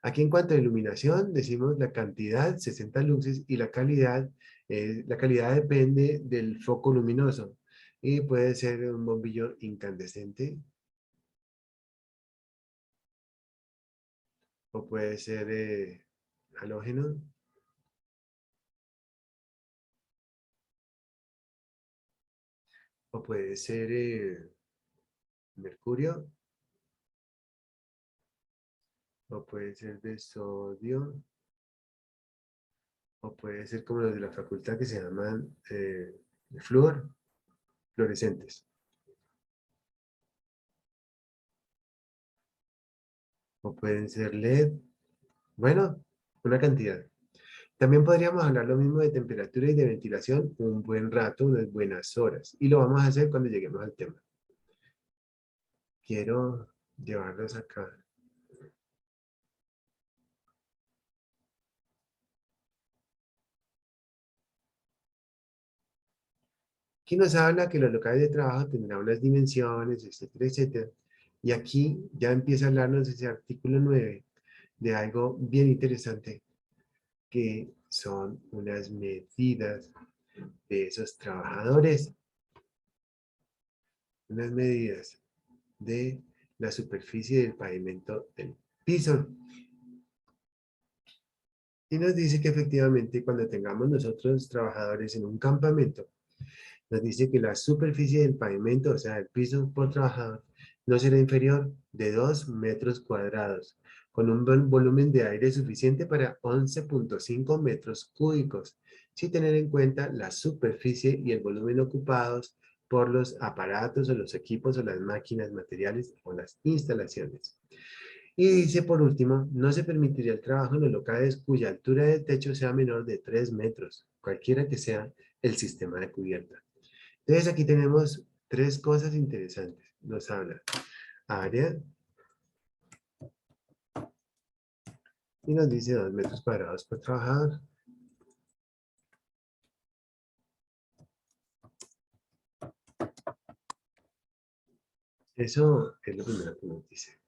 Aquí en cuanto a iluminación, decimos la cantidad, 60 luces, y la calidad depende del foco luminoso. Y puede ser un bombillo incandescente, o puede ser halógeno, o puede ser mercurio, o puede ser de sodio, o puede ser como los de la facultad que se llaman de flúor, fluorescentes, o pueden ser LED. Bueno, una cantidad. También podríamos hablar lo mismo de temperatura y de ventilación un buen rato, unas buenas horas. Y lo vamos a hacer cuando lleguemos al tema. Quiero llevarlos acá. Aquí nos habla que los locales de trabajo tendrán unas dimensiones, etcétera, etcétera. Y aquí ya empieza a hablarnos ese artículo 9 de algo bien interesante, que son unas medidas de esos trabajadores, unas medidas de la superficie del pavimento del piso. Y nos dice que efectivamente cuando tengamos nosotros trabajadores en un campamento, nos dice que la superficie del pavimento, o sea, el piso por trabajador, no será inferior de 2 metros cuadrados, con un volumen de aire suficiente para 11.5 metros cúbicos, sin tener en cuenta la superficie y el volumen ocupados por los aparatos o los equipos o las máquinas, materiales o las instalaciones. Y dice, por último, no se permitiría el trabajo en los locales cuya altura del techo sea menor de 3 metros, cualquiera que sea el sistema de cubierta. Entonces aquí tenemos tres cosas interesantes. Nos habla área y nos dice 2 metros cuadrados por trabajador. Eso es lo primero que nos dice.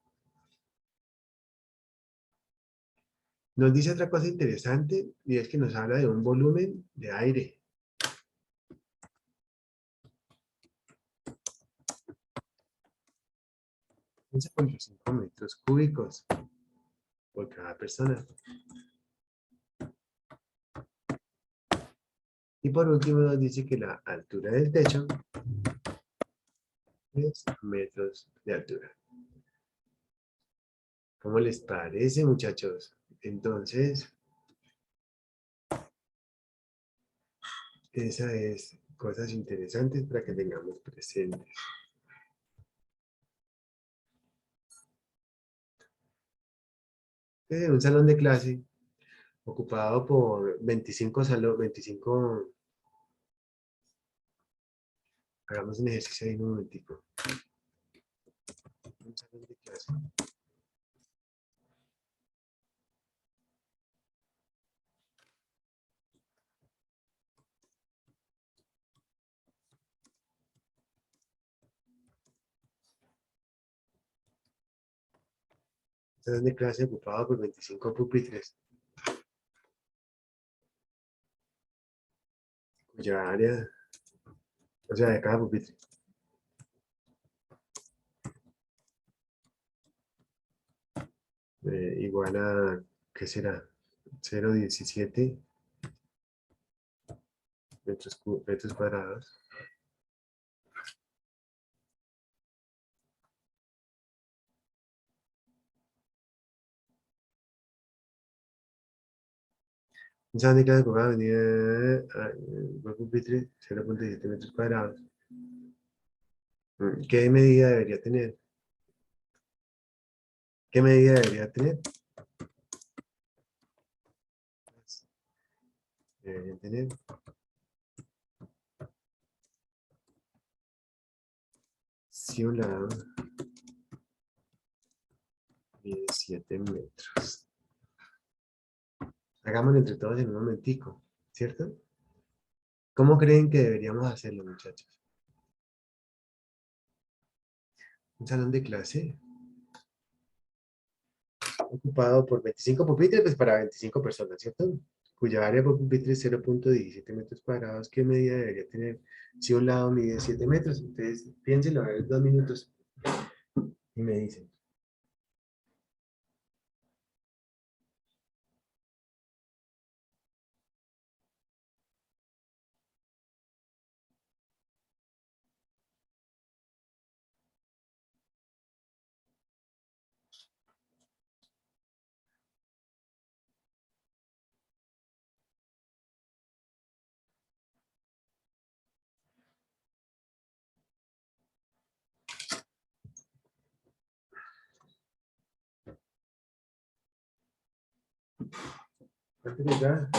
Nos dice otra cosa interesante y es que nos habla de un volumen de aire. .5 metros cúbicos por cada persona. Y por último nos dice que la altura del techo es metros de altura. ¿Cómo les parece, muchachos? Entonces, esa es cosas interesantes para que tengamos presentes. Un salón de clase ocupado por 25 hagamos un ejercicio ahí un momentico. Un salón de clase. salón de clase ocupado por 25 pupitres, cuya área, o sea, de cada pupitre. Igual a, ¿qué será? 0,17 metros cuadrados. Un salón de clase ocupado por pupitre, 0,17 metros cuadrados. ¿Qué medida debería tener? ¿Qué medida debería tener? Debería tener si un lado mide 7 metros. Hagámoslo entre todos en un momentico, ¿cierto? ¿Cómo creen que deberíamos hacerlo, muchachos? Un salón de clase ocupado por 25 pupitres, pues para 25 personas, ¿cierto? Cuya área por pupitre es 0,17 metros cuadrados. ¿Qué medida debería tener si un lado mide 7 metros? Entonces, piénsenlo, a ver, 2 minutos y me dicen. ¿Cuánto les da?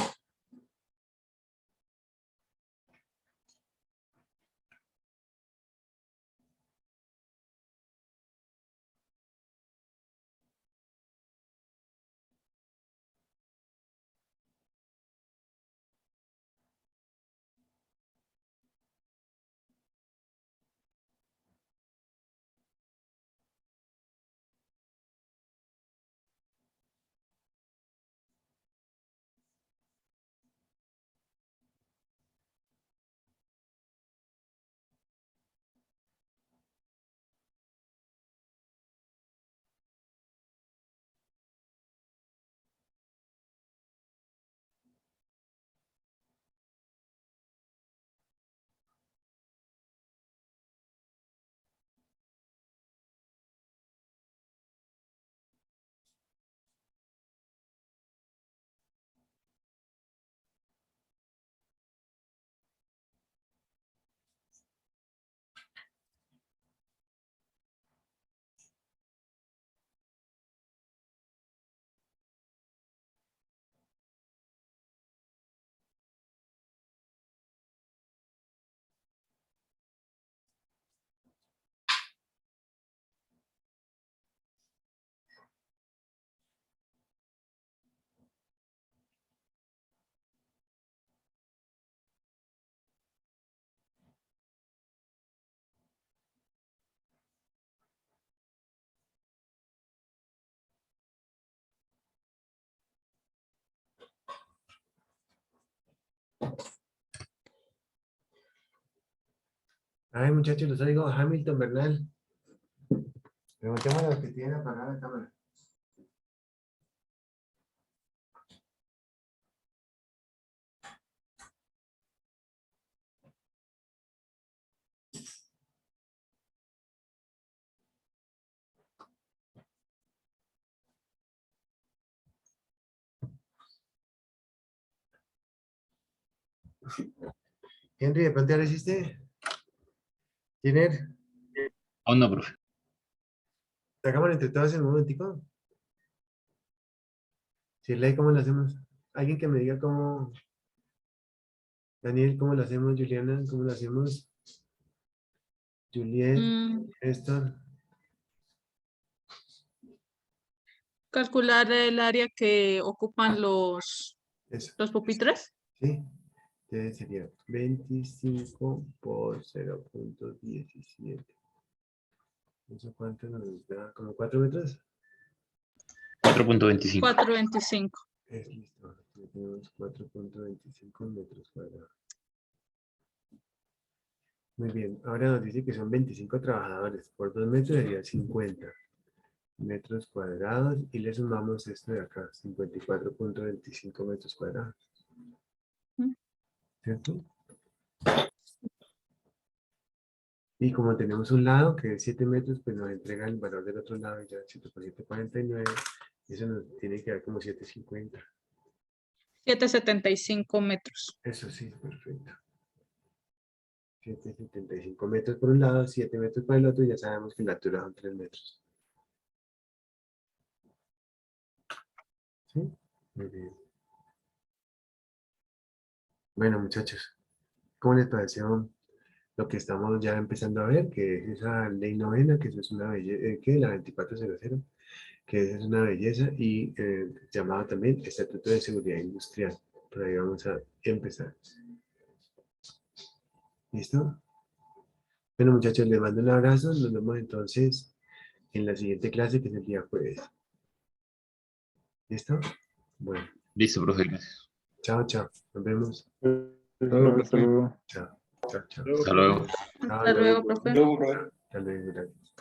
Ay, muchachos, los oigo. Hamilton, Bernal. Preguntemos a los que tienen apagada la cámara. Henry, ¿de pronto ya lo hiciste? ¿Tiner? Aún no, profe. Sacamos entre todos en un momentico. Si ley, ¿cómo lo hacemos? Alguien que me diga cómo. Daniel, ¿cómo lo hacemos? Juliana, ¿cómo lo hacemos? Juliet, Néstor. Calcular el área que ocupan Eso. los pupitres. Sí. Entonces sería 25 por 0,17. ¿Eso cuánto nos da? ¿Como 4 metros? 4.25. 4.25. Es listo. Ya tenemos 4.25 metros cuadrados. Muy bien. Ahora nos dice que son 25 trabajadores. Por 2 metros sería 50 metros cuadrados. Y le sumamos esto de acá, 54.25 metros cuadrados. ¿Cierto? Y como tenemos un lado que es 7 metros, pues nos entrega el valor del otro lado, y ya 7 por 7, 49. Eso nos tiene que dar como 750. 7.75 metros. Eso sí, perfecto. 7,75 metros por un lado, 7 metros por el otro, y ya sabemos que la altura son 3 metros. ¿Sí? Muy bien. Bueno, muchachos, ¿cómo les pareció lo que estamos ya empezando a ver? Que es esa ley novena, que eso es una belleza, que la 2400, que esa es una belleza, y llamado también Estatuto de Seguridad Industrial. Por ahí vamos a empezar. ¿Listo? Bueno, muchachos, les mando un abrazo. Nos vemos entonces en la siguiente clase, que es el día jueves. ¿Listo? Bueno. Listo, profe, gracias. Chao, chao. Nos vemos. Hasta luego. Chao, chao, chao. Hasta luego. Hasta luego, profe. Hasta luego.